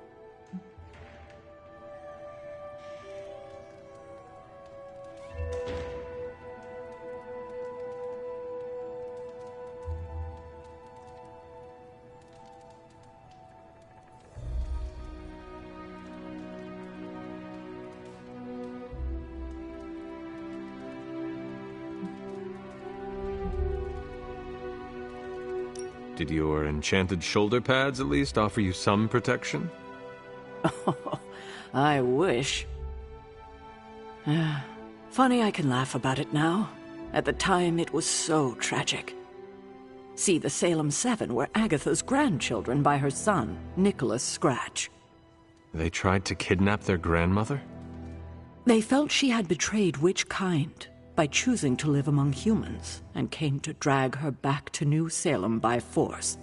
Did your enchanted shoulder pads at least offer you some protection? Oh, I wish. Funny I can laugh about it now. At the time, it was so tragic. See, the Salem Seven were Agatha's grandchildren by her son, Nicholas Scratch. They tried to kidnap their grandmother? They felt she had betrayed which kind by choosing to live among humans, and came to drag her back to New Salem by force.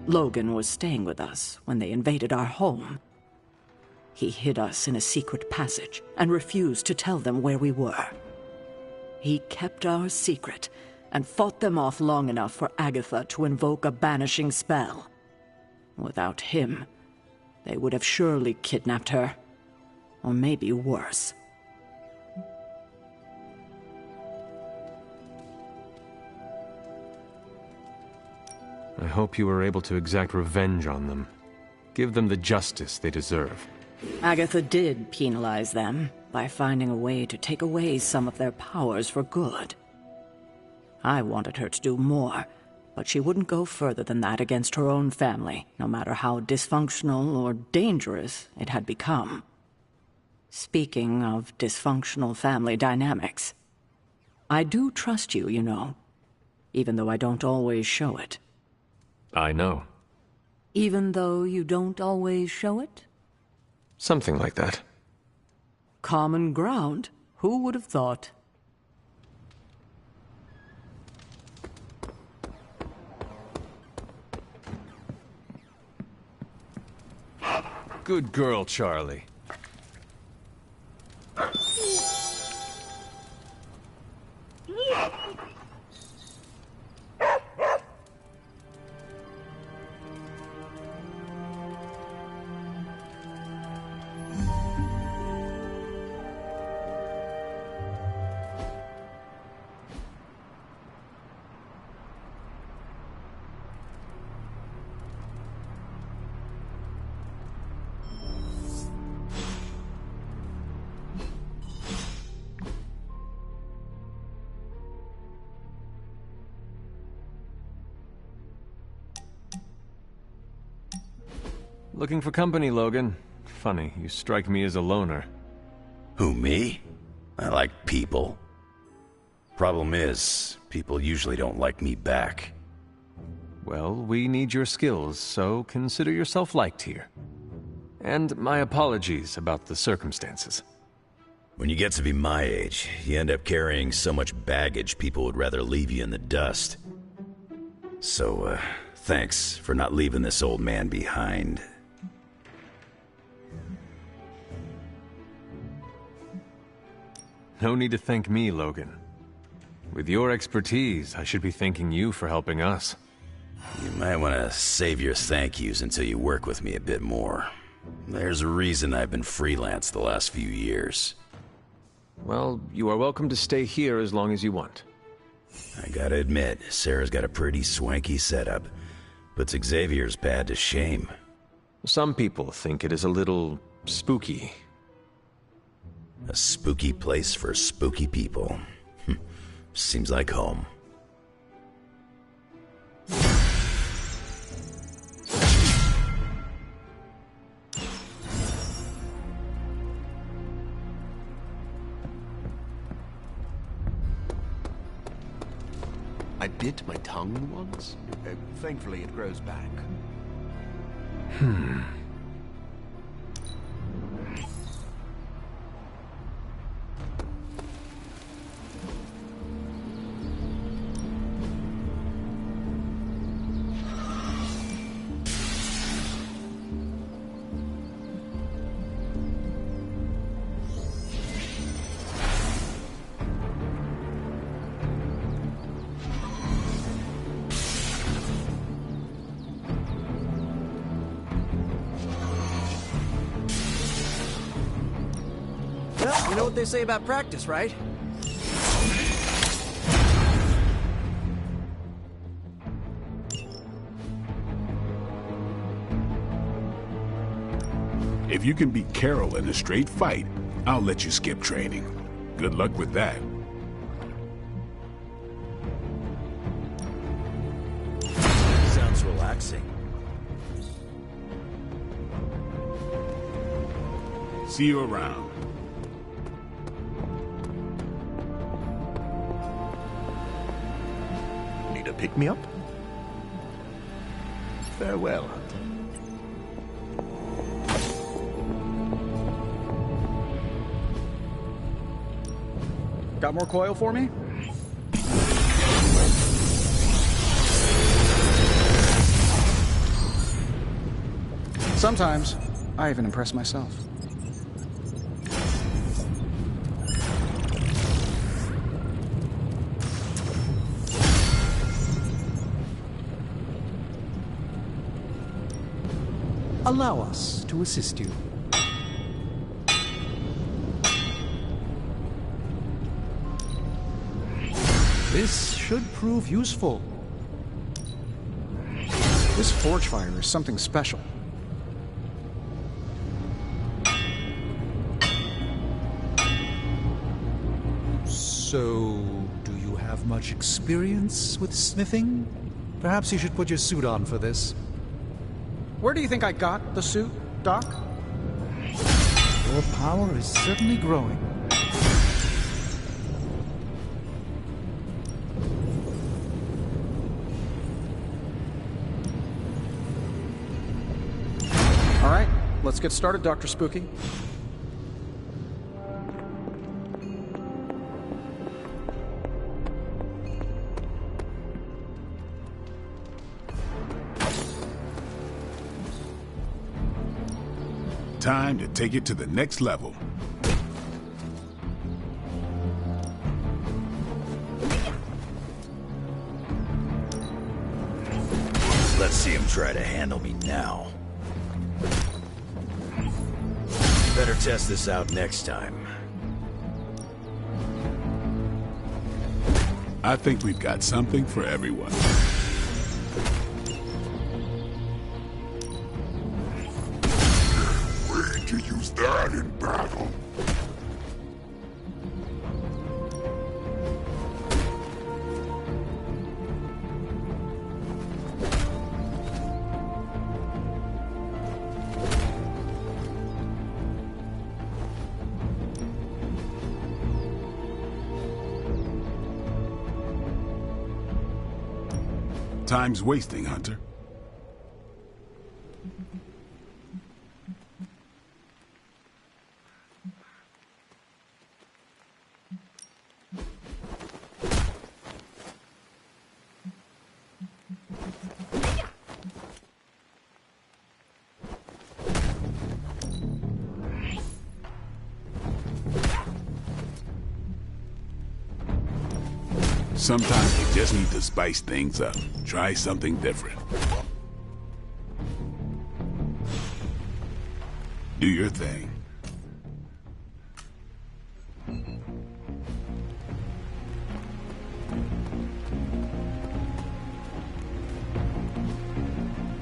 Logan was staying with us when they invaded our home. He hid us in a secret passage and refused to tell them where we were. He kept our secret and fought them off long enough for Agatha to invoke a banishing spell. Without him, they would have surely kidnapped her, or maybe worse. I hope you were able to exact revenge on them. Give them the justice they deserve. Agatha did penalize them by finding a way to take away some of their powers for good. I wanted her to do more, but she wouldn't go further than that against her own family, no matter how dysfunctional or dangerous it had become. Speaking of dysfunctional family dynamics, I do trust you, you know, even though I don't always show it. I know. Even though you don't always show it? Something like that. Common ground. Who would have thought? Good girl, Charlie. Looking for company, Logan. Funny, you strike me as a loner. Who, me? I like people. Problem is, people usually don't like me back. Well, we need your skills, so consider yourself liked here. And my apologies about the circumstances. When you get to be my age, you end up carrying so much baggage people would rather leave you in the dust. So, thanks for not leaving this old man behind. No need to thank me, Logan. With your expertise, I should be thanking you for helping us. You might want to save your thank yous until you work with me a bit more. There's a reason I've been freelance the last few years. Well, you are welcome to stay here as long as you want. I gotta admit, Sarah's got a pretty swanky setup. Puts Xavier's pad to shame. Some people think it is a little spooky. A spooky place for spooky people. Seems like home. I bit my tongue once. Thankfully, it grows back. Well, you know what they say about practice, right? If you can beat Carol in a straight fight, I'll let you skip training. Good luck with that. Sounds relaxing. See you around. Need a pick-me-up? Farewell, Hunter. Got more coil for me? Sometimes, I even impress myself. Allow us to assist you. This should prove useful. This forge fire is something special. So, do you have much experience with smithing? Perhaps you should put your suit on for this. Where do you think I got the suit, Doc? Your power is certainly growing. All right, let's get started, Dr. Spooky. Time to take it to the next level. Let's see him try to handle me now. Better test this out next time. I think we've got something for everyone. Way to use that in battle. Time's wasting, Hunter. Sometimes you just need to spice things up. Try something different. Do your thing.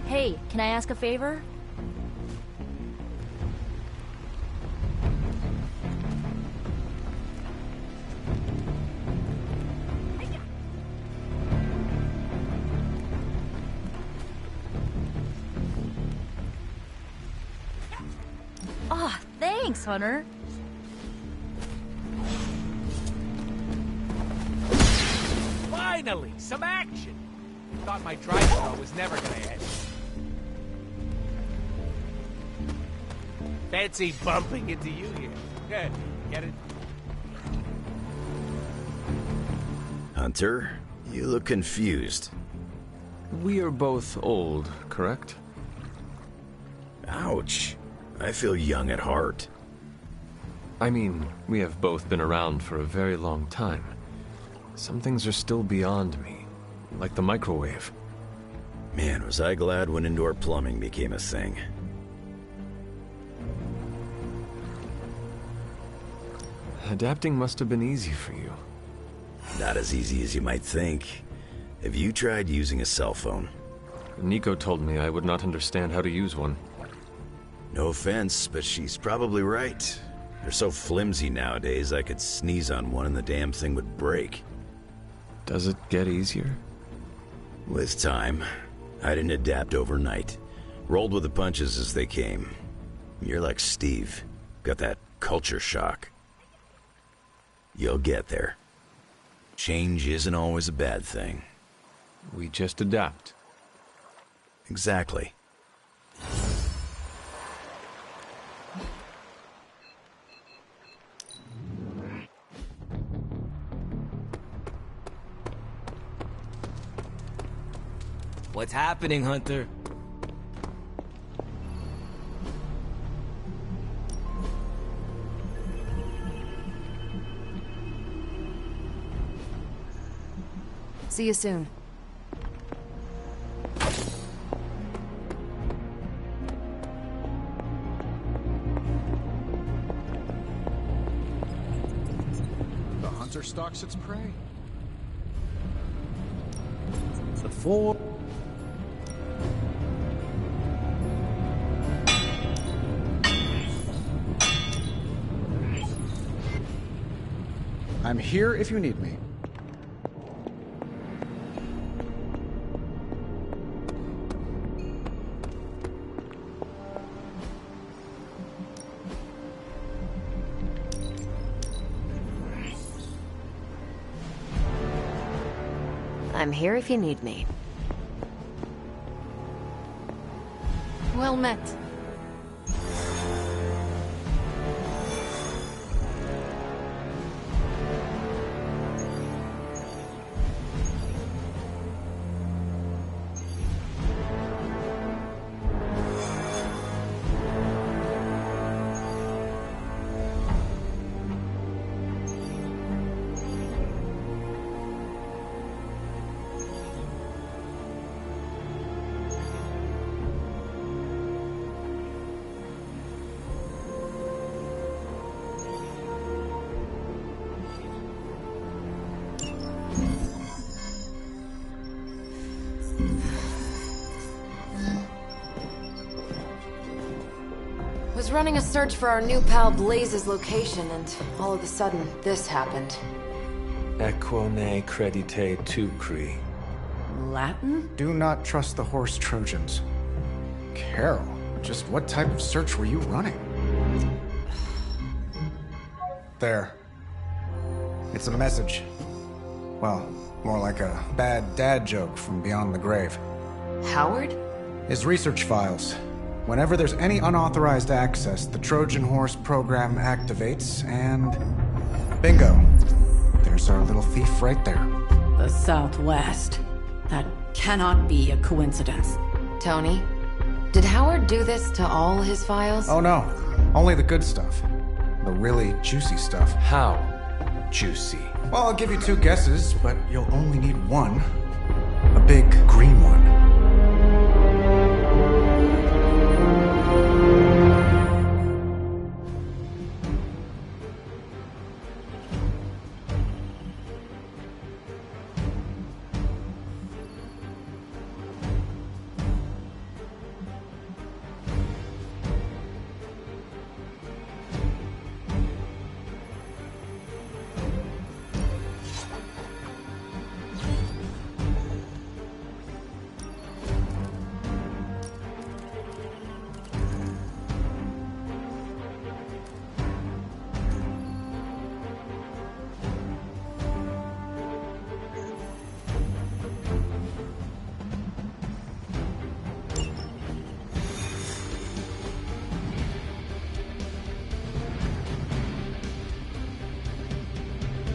Hey, can I ask a favor? Ah, thanks, Hunter. Finally, some action! Thought my drive throw was never gonna end. Fancy bumping into you here. Get it? Hunter, you look confused. We are both old, correct? Ouch. I feel young at heart. I mean, we have both been around for a very long time. Some things are still beyond me, like the microwave. Man, was I glad when indoor plumbing became a thing. Adapting must have been easy for you. Not as easy as you might think. Have you tried using a cell phone? Nico told me I would not understand how to use one. No offense, but she's probably right. They're so flimsy nowadays, I could sneeze on one and the damn thing would break. Does it get easier? With time. I didn't adapt overnight. Rolled with the punches as they came. You're like Steve. Got that culture shock. You'll get there. Change isn't always a bad thing. We just adapt. Exactly. What's happening, Hunter? See you soon. The hunter stalks its prey. The four. I'm here if you need me. I'm here if you need me. Well met. Was running a search for our new pal Blaze's location, and all of a sudden, this happened. Equone credite tucri. Latin? Do not trust the horse Trojans. Carol, just what type of search were you running? There. It's a message. Well, More like a bad dad joke from beyond the grave. Howard? His research files. Whenever there's any unauthorized access, the Trojan Horse program activates, and bingo. There's our little thief right there. The Southwest. That cannot be a coincidence. Tony, did Howard do this to all his files? Oh no, only the good stuff. The really juicy stuff. How juicy? Well, I'll give you 2 guesses, but you'll only need one. A big green one.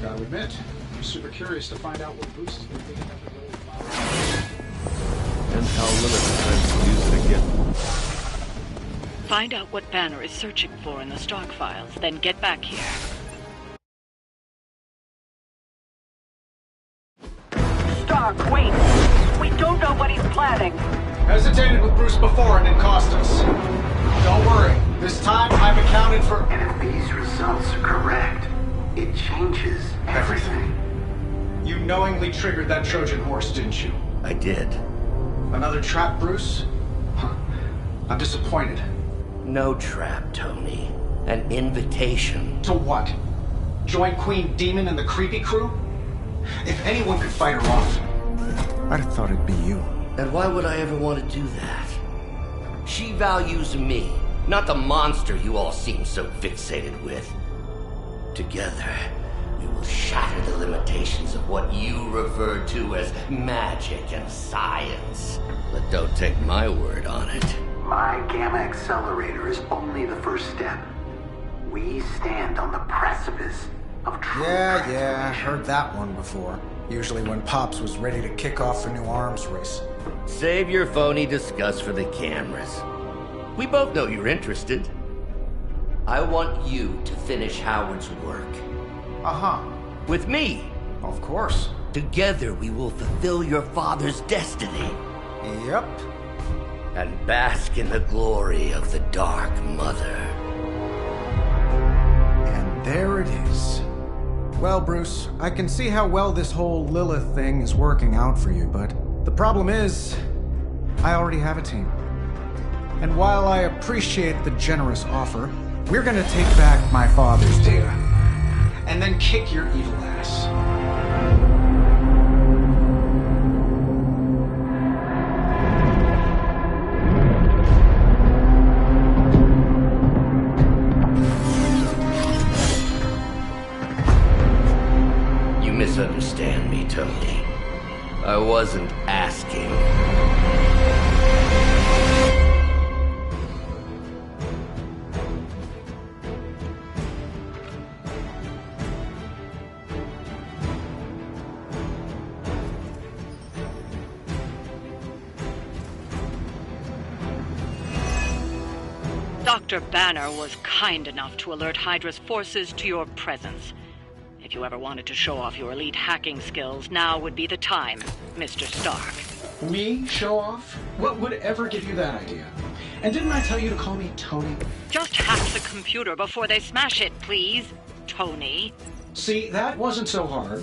Gotta admit, I'm super curious to find out what Bruce has been digging up in Lilith files. And how Lilith plans to use it again. Find out what Banner is searching for in the Stark files, then get back here. Stark, wait! We don't know what he's planning. Hesitated with Bruce before and it cost us. Don't worry, this time I've accounted for... And if these results are correct, it changes everything. You knowingly triggered that Trojan horse, didn't you? I did. Another trap, Bruce? Huh. I'm disappointed. No trap, Tony. An invitation. To what? Join Queen Demon and the Creepy Crew? If anyone could fight her off, I'd have thought it'd be you. And why would I ever want to do that? She values me, not the monster you all seem so fixated with. Together, we will shatter the limitations of what you refer to as magic and science. But don't take my word on it. My Gamma Accelerator is only the first step. We stand on the precipice of true Yeah, heard that one before. Usually when Pops was ready to kick off a new arms race. Save your phony disgust for the cameras. We both know you're interested. I want you to finish Howard's work. Uh-huh. With me. Of course. Together we will fulfill your father's destiny. Yep. And bask in the glory of the Dark Mother. And there it is. Well, Bruce, I can see how well this whole Lilith thing is working out for you, but the problem is, I already have a team. And while I appreciate the generous offer, we're gonna take back my father's data, and then kick your evil ass. You misunderstand me, Tony. I wasn't asking. Dr. Banner was kind enough to alert Hydra's forces to your presence. If you ever wanted to show off your elite hacking skills, now would be the time, Mr. Stark. Me? Show off? What would ever give you that idea? And didn't I tell you to call me Tony? Just hack the computer before they smash it, please, Tony. See, that wasn't so hard.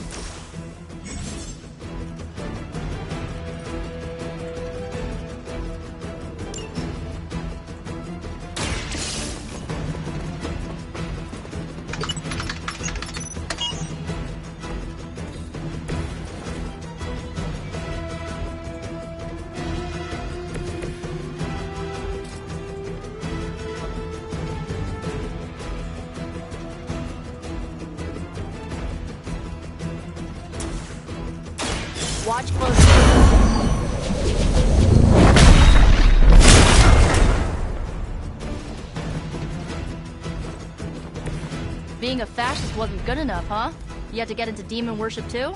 Watch closely. Being a fascist wasn't good enough, huh? You had to get into demon worship too?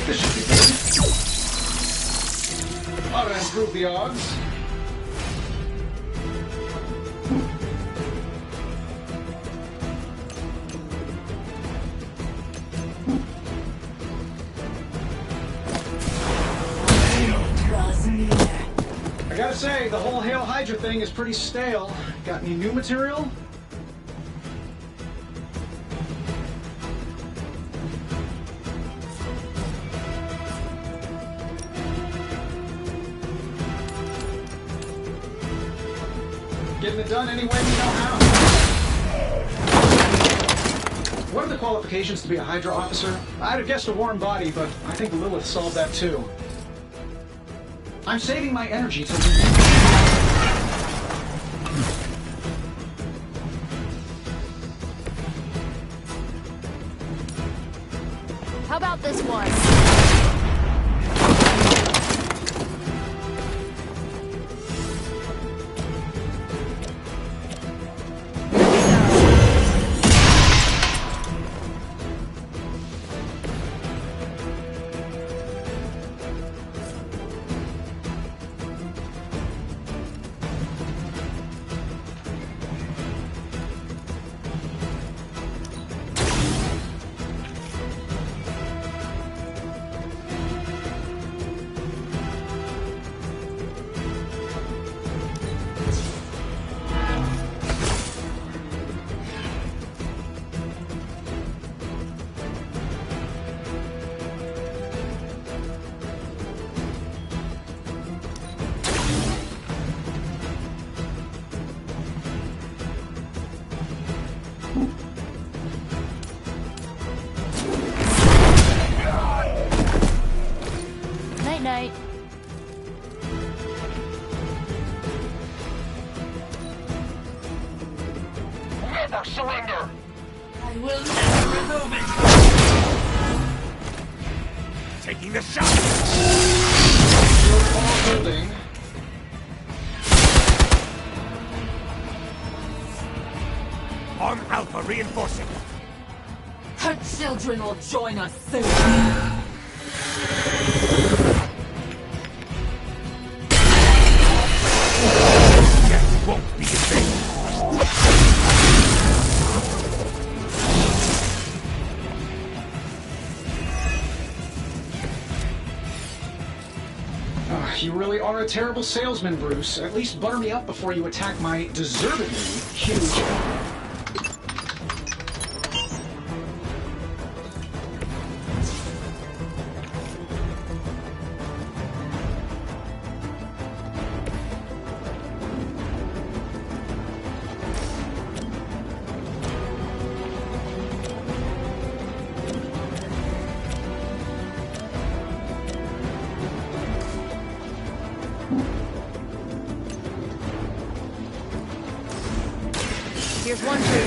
This should be good. Ought to improve the odds. I gotta say, the whole Hail Hydra thing is pretty stale. Got any new material? Getting it done any way you know how. What are the qualifications to be a Hydra officer? I'd have guessed a warm body, but I think Lilith solved that too. I'm saving my energy to... How about this one? Night-night. Never surrender! I will never remove it! Taking the shot! You're all holding. On Alpha reinforcing. Her children will join us soon. Death won't be in vain. You really are a terrible salesman, Bruce. At least butter me up before you attack my deservedly huge... Here's one for you.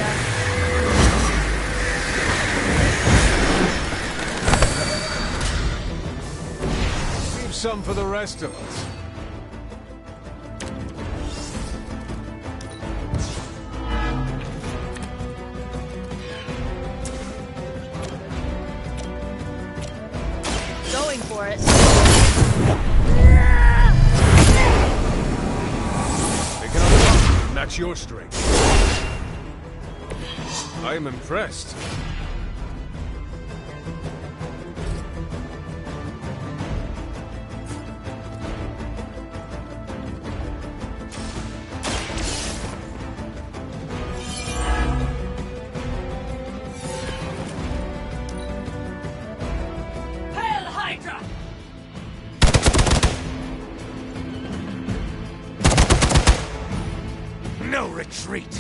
Leave some for the rest of us. Going for it. Picking up the bump. Match your strength. I am impressed. Hail Hydra! no retreat!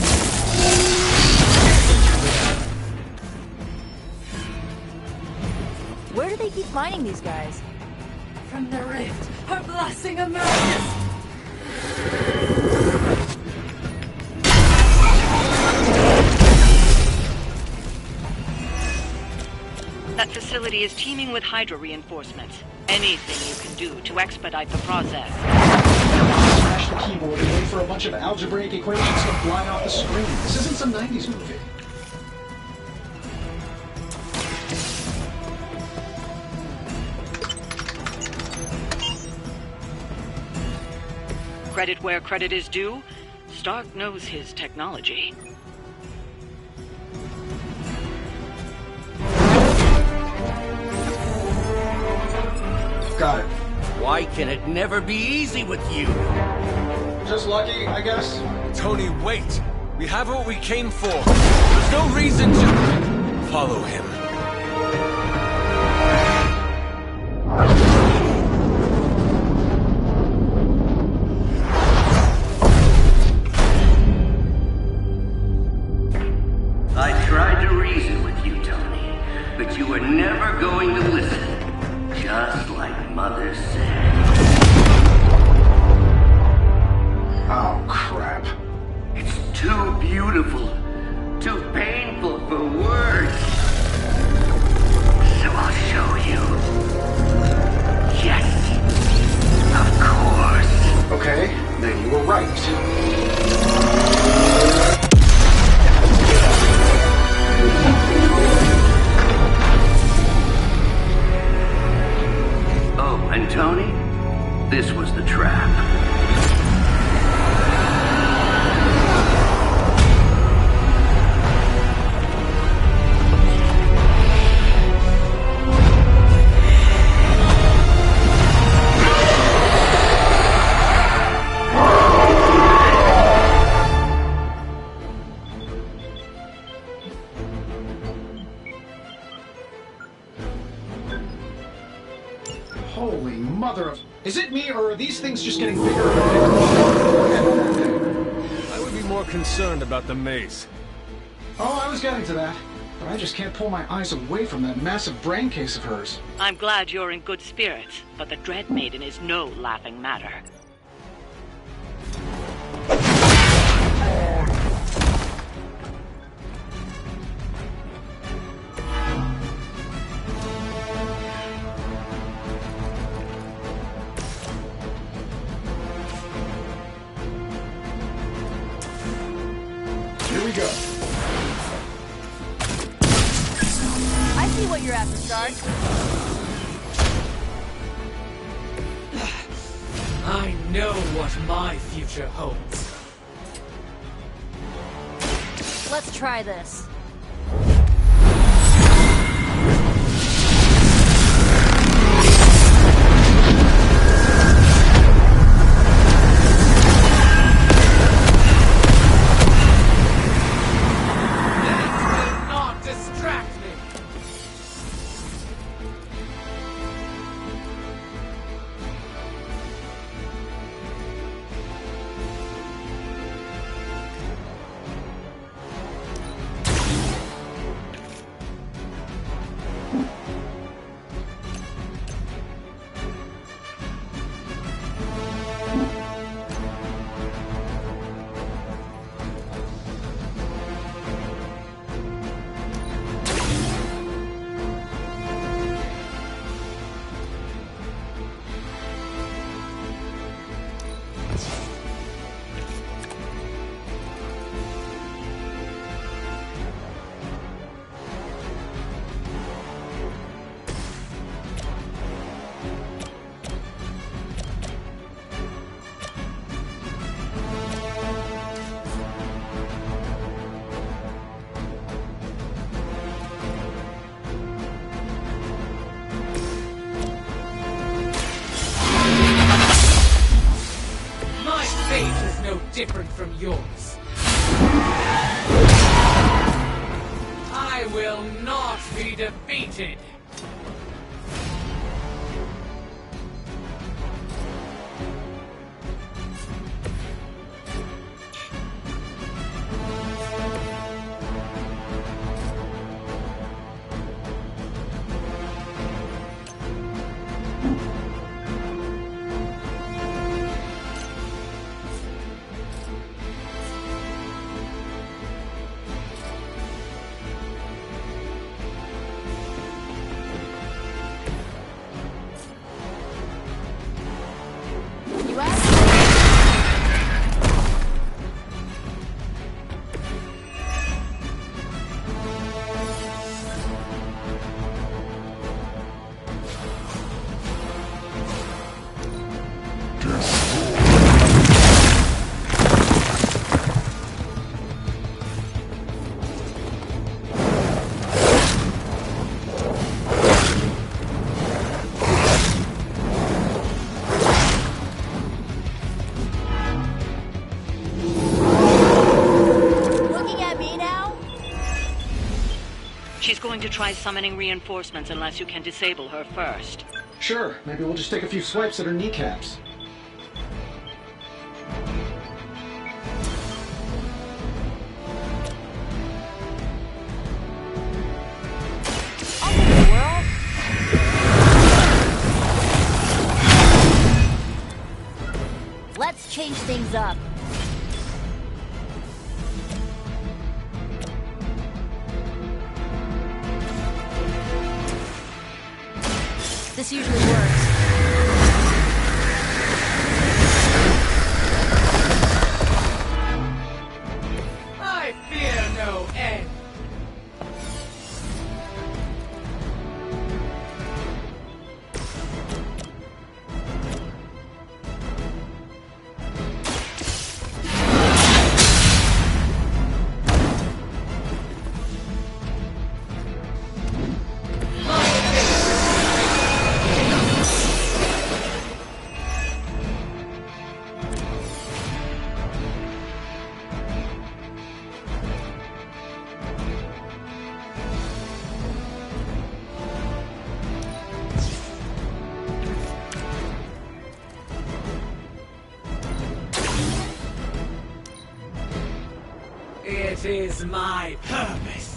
Where do they keep finding these guys? From the rift, her blessing emerges! That facility is teeming with Hydra reinforcements. Anything you can do to expedite the process. Smash the keyboard and wait for a bunch of algebraic equations to fly off the screen. This isn't some 90s movie. Credit where credit is due, Stark knows his technology. Got it. Why can it never be easy with you? Just lucky, I guess. Tony, wait! We have what we came for. There's no reason to... follow him. I tried to reason with you, Tony, but you were never going to listen. Just like Mother said. Oh, crap. It's too beautiful, too painful for words. So I'll show you. Yes, of course. Okay, then you were right. Oh, and Tony, this was the trap. Holy mother of... Is it me, or are these things just getting bigger and bigger? I would be more concerned about the maze. Oh, I was getting to that. But I just can't pull my eyes away from that massive brain case of hers. I'm glad you're in good spirits, but the Dread Maiden is no laughing matter. Here we go. I see what you're after, Stark. I know what my future holds. Let's try this. Not distract me! My fate is no different from yours. I will not be defeated. She's going to try summoning reinforcements unless you can disable her first. Sure, maybe we'll just take a few swipes at her kneecaps. Let's change things up. This usually works. I fear no end. It is my purpose.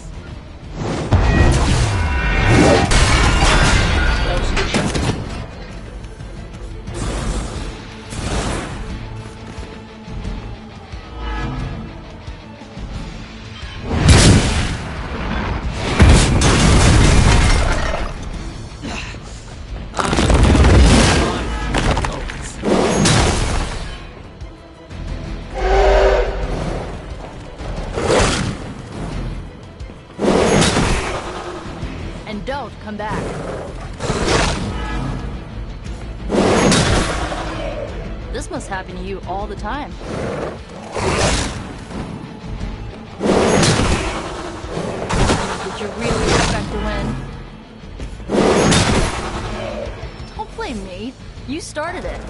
And don't come back. This must happen to you all the time. Did you really expect to win? Don't blame me. You started it.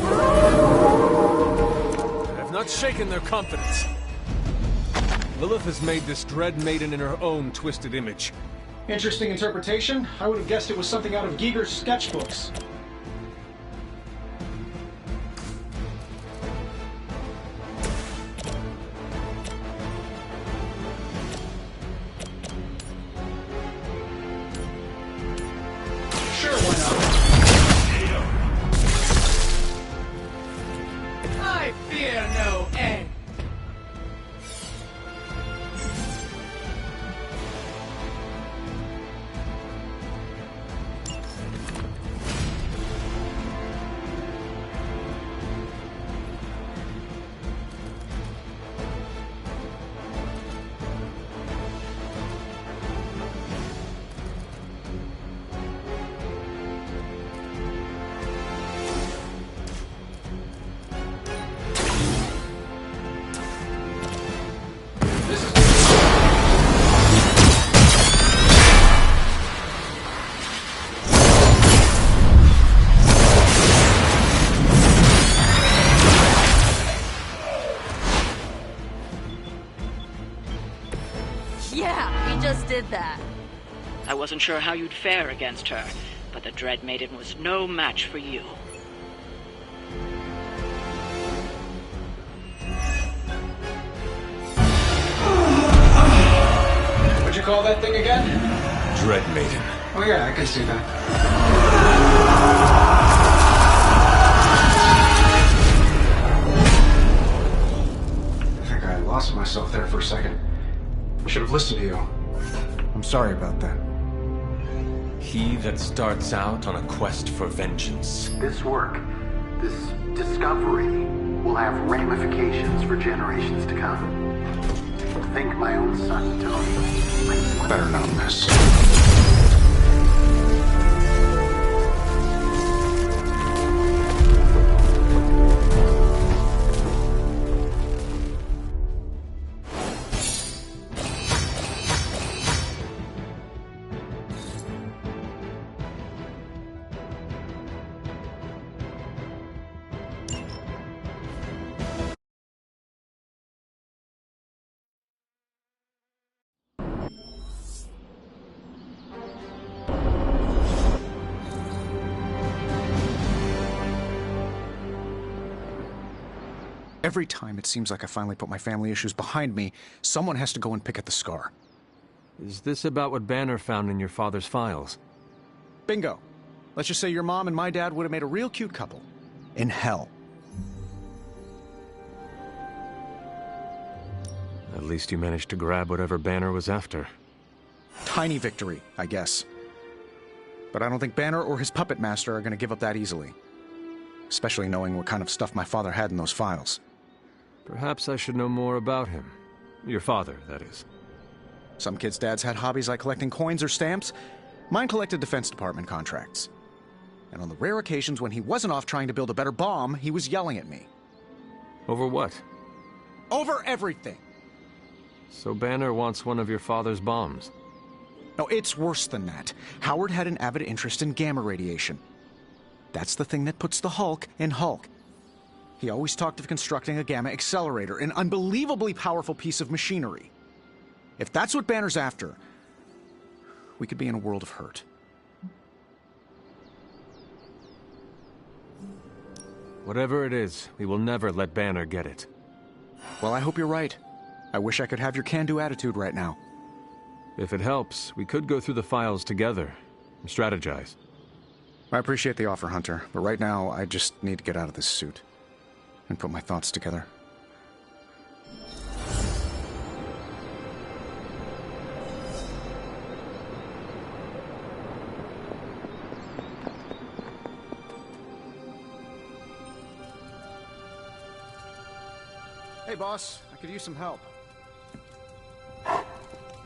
I have not shaken their confidence. Lilith has made this Dread Maiden in her own twisted image. Interesting interpretation. I would have guessed it was something out of Giger's sketchbooks. Sure, why not? I fear no end. Yeah, we just did that. I wasn't sure how you'd fare against her, but the Dread Maiden was no match for you. What'd you call that thing again? Dread Maiden. Oh yeah, I can see that. I think I lost myself there for a second. I should have listened to you. I'm sorry about that. He that starts out on a quest for vengeance. This work, this discovery, will have ramifications for generations to come. Think my own son, Tony. Better not miss. Every time it seems like I finally put my family issues behind me, someone has to go and pick at the scar. Is this about what Banner found in your father's files? Bingo. Let's just say your mom and my dad would have made a real cute couple. In hell. At least you managed to grab whatever Banner was after. Tiny victory, I guess. But I don't think Banner or his puppet master are going to give up that easily. Especially knowing what kind of stuff my father had in those files. Perhaps I should know more about him. Your father, that is. Some kids' dads had hobbies like collecting coins or stamps. Mine collected Defense Department contracts. And on the rare occasions when he wasn't off trying to build a better bomb, he was yelling at me. Over what? Over everything! So Banner wants one of your father's bombs. No, it's worse than that. Howard had an avid interest in gamma radiation. That's the thing that puts the Hulk in Hulk. He always talked of constructing a gamma accelerator, an unbelievably powerful piece of machinery. If that's what Banner's after, we could be in a world of hurt. Whatever it is, we will never let Banner get it. Well, I hope you're right. I wish I could have your can-do attitude right now. If it helps, we could go through the files together and strategize. I appreciate the offer, Hunter, but right now I just need to get out of this suit and put my thoughts together. Hey, boss. I could use some help.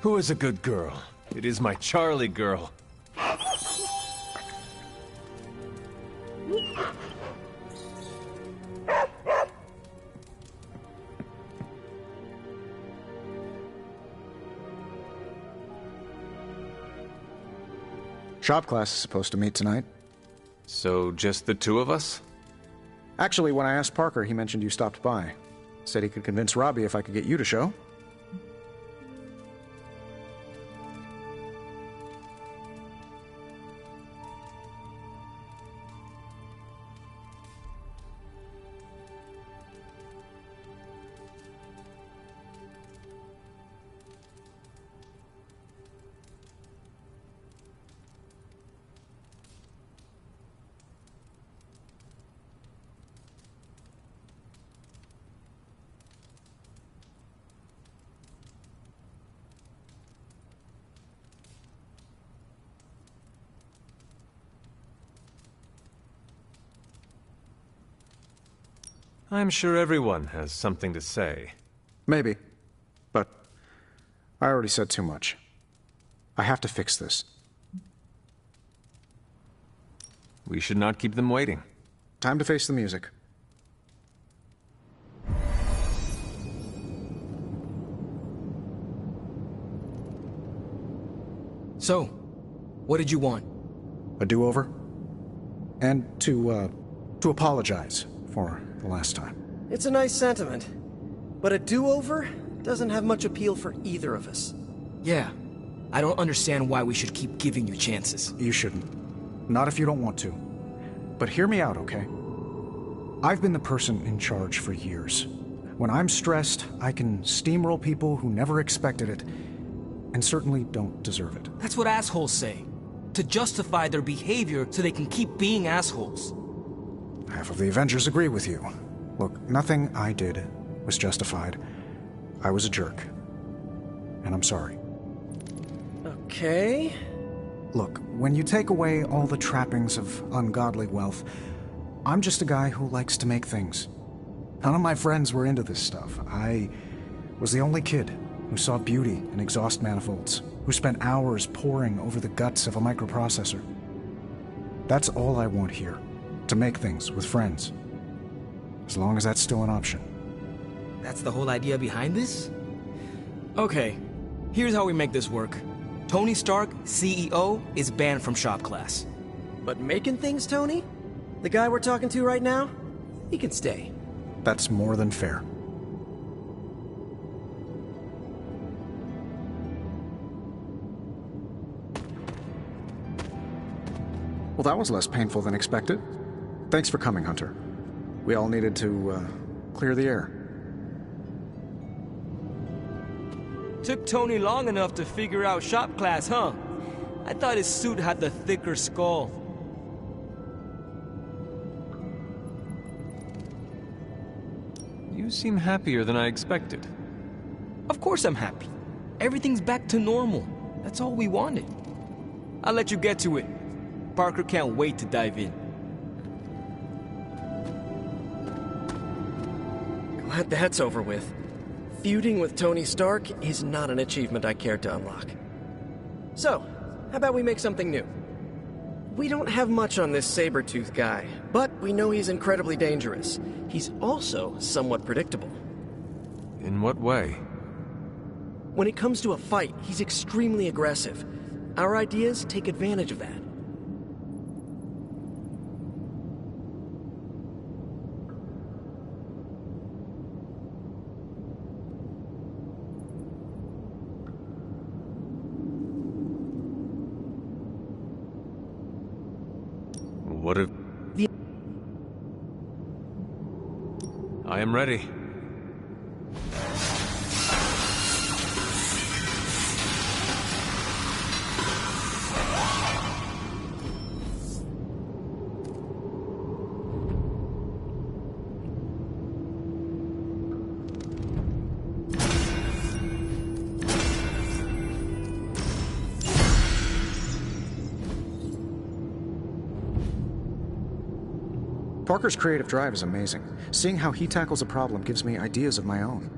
Who is a good girl? It is my Charlie girl. Shop class is supposed to meet tonight. So, just the two of us? Actually, when I asked Parker, he mentioned you stopped by. Said he could convince Robbie if I could get you to show. I'm sure everyone has something to say. Maybe. But I already said too much. I have to fix this. We should not keep them waiting. Time to face the music. So, what did you want? A do-over? And to apologize for the last time. It's a nice sentiment. But a do-over doesn't have much appeal for either of us. Yeah. I don't understand why we should keep giving you chances. You shouldn't. Not if you don't want to. But hear me out, okay? I've been the person in charge for years. When I'm stressed, I can steamroll people who never expected it, and certainly don't deserve it. That's what assholes say. To justify their behavior so they can keep being assholes. Half of the Avengers agree with you. Look, nothing I did was justified. I was a jerk. And I'm sorry. Okay. Look, when you take away all the trappings of ungodly wealth, I'm just a guy who likes to make things. None of my friends were into this stuff. I was the only kid who saw beauty in exhaust manifolds, who spent hours poring over the guts of a microprocessor. That's all I want here, to make things with friends. As long as that's still an option. That's the whole idea behind this? Okay, here's how we make this work. Tony Stark, CEO, is banned from shop class. But making things, Tony? The guy we're talking to right now? He can stay. That's more than fair. Well, that was less painful than expected. Thanks for coming, Hunter. We all needed to, clear the air. Took Tony long enough to figure out shop class, huh? I thought his suit had the thicker skull. You seem happier than I expected. Of course I'm happy. Everything's back to normal. That's all we wanted. I'll let you get to it. Parker can't wait to dive in. Glad that's over with. Feuding with Tony Stark is not an achievement I care to unlock. So, how about we make something new? We don't have much on this Sabretooth guy, but we know he's incredibly dangerous. He's also somewhat predictable. In what way? When it comes to a fight, he's extremely aggressive. Our ideas take advantage of that. What if... I am ready. Parker's creative drive is amazing. Seeing how he tackles a problem gives me ideas of my own.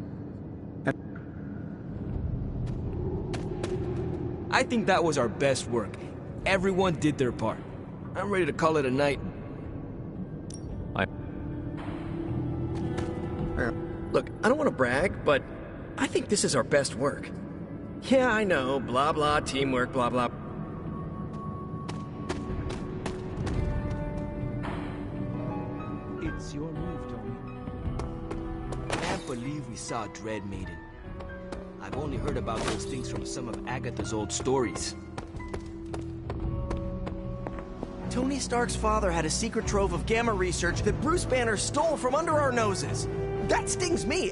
I think that was our best work. Everyone did their part. I'm ready to call it a night. Look, I don't want to brag, but I think this is our best work. Yeah, I know, blah blah, teamwork, blah blah. It's your move, Tony. Can't believe we saw Dread Maiden. I've only heard about those things from some of Agatha's old stories. Tony Stark's father had a secret trove of gamma research that Bruce Banner stole from under our noses. That stings me.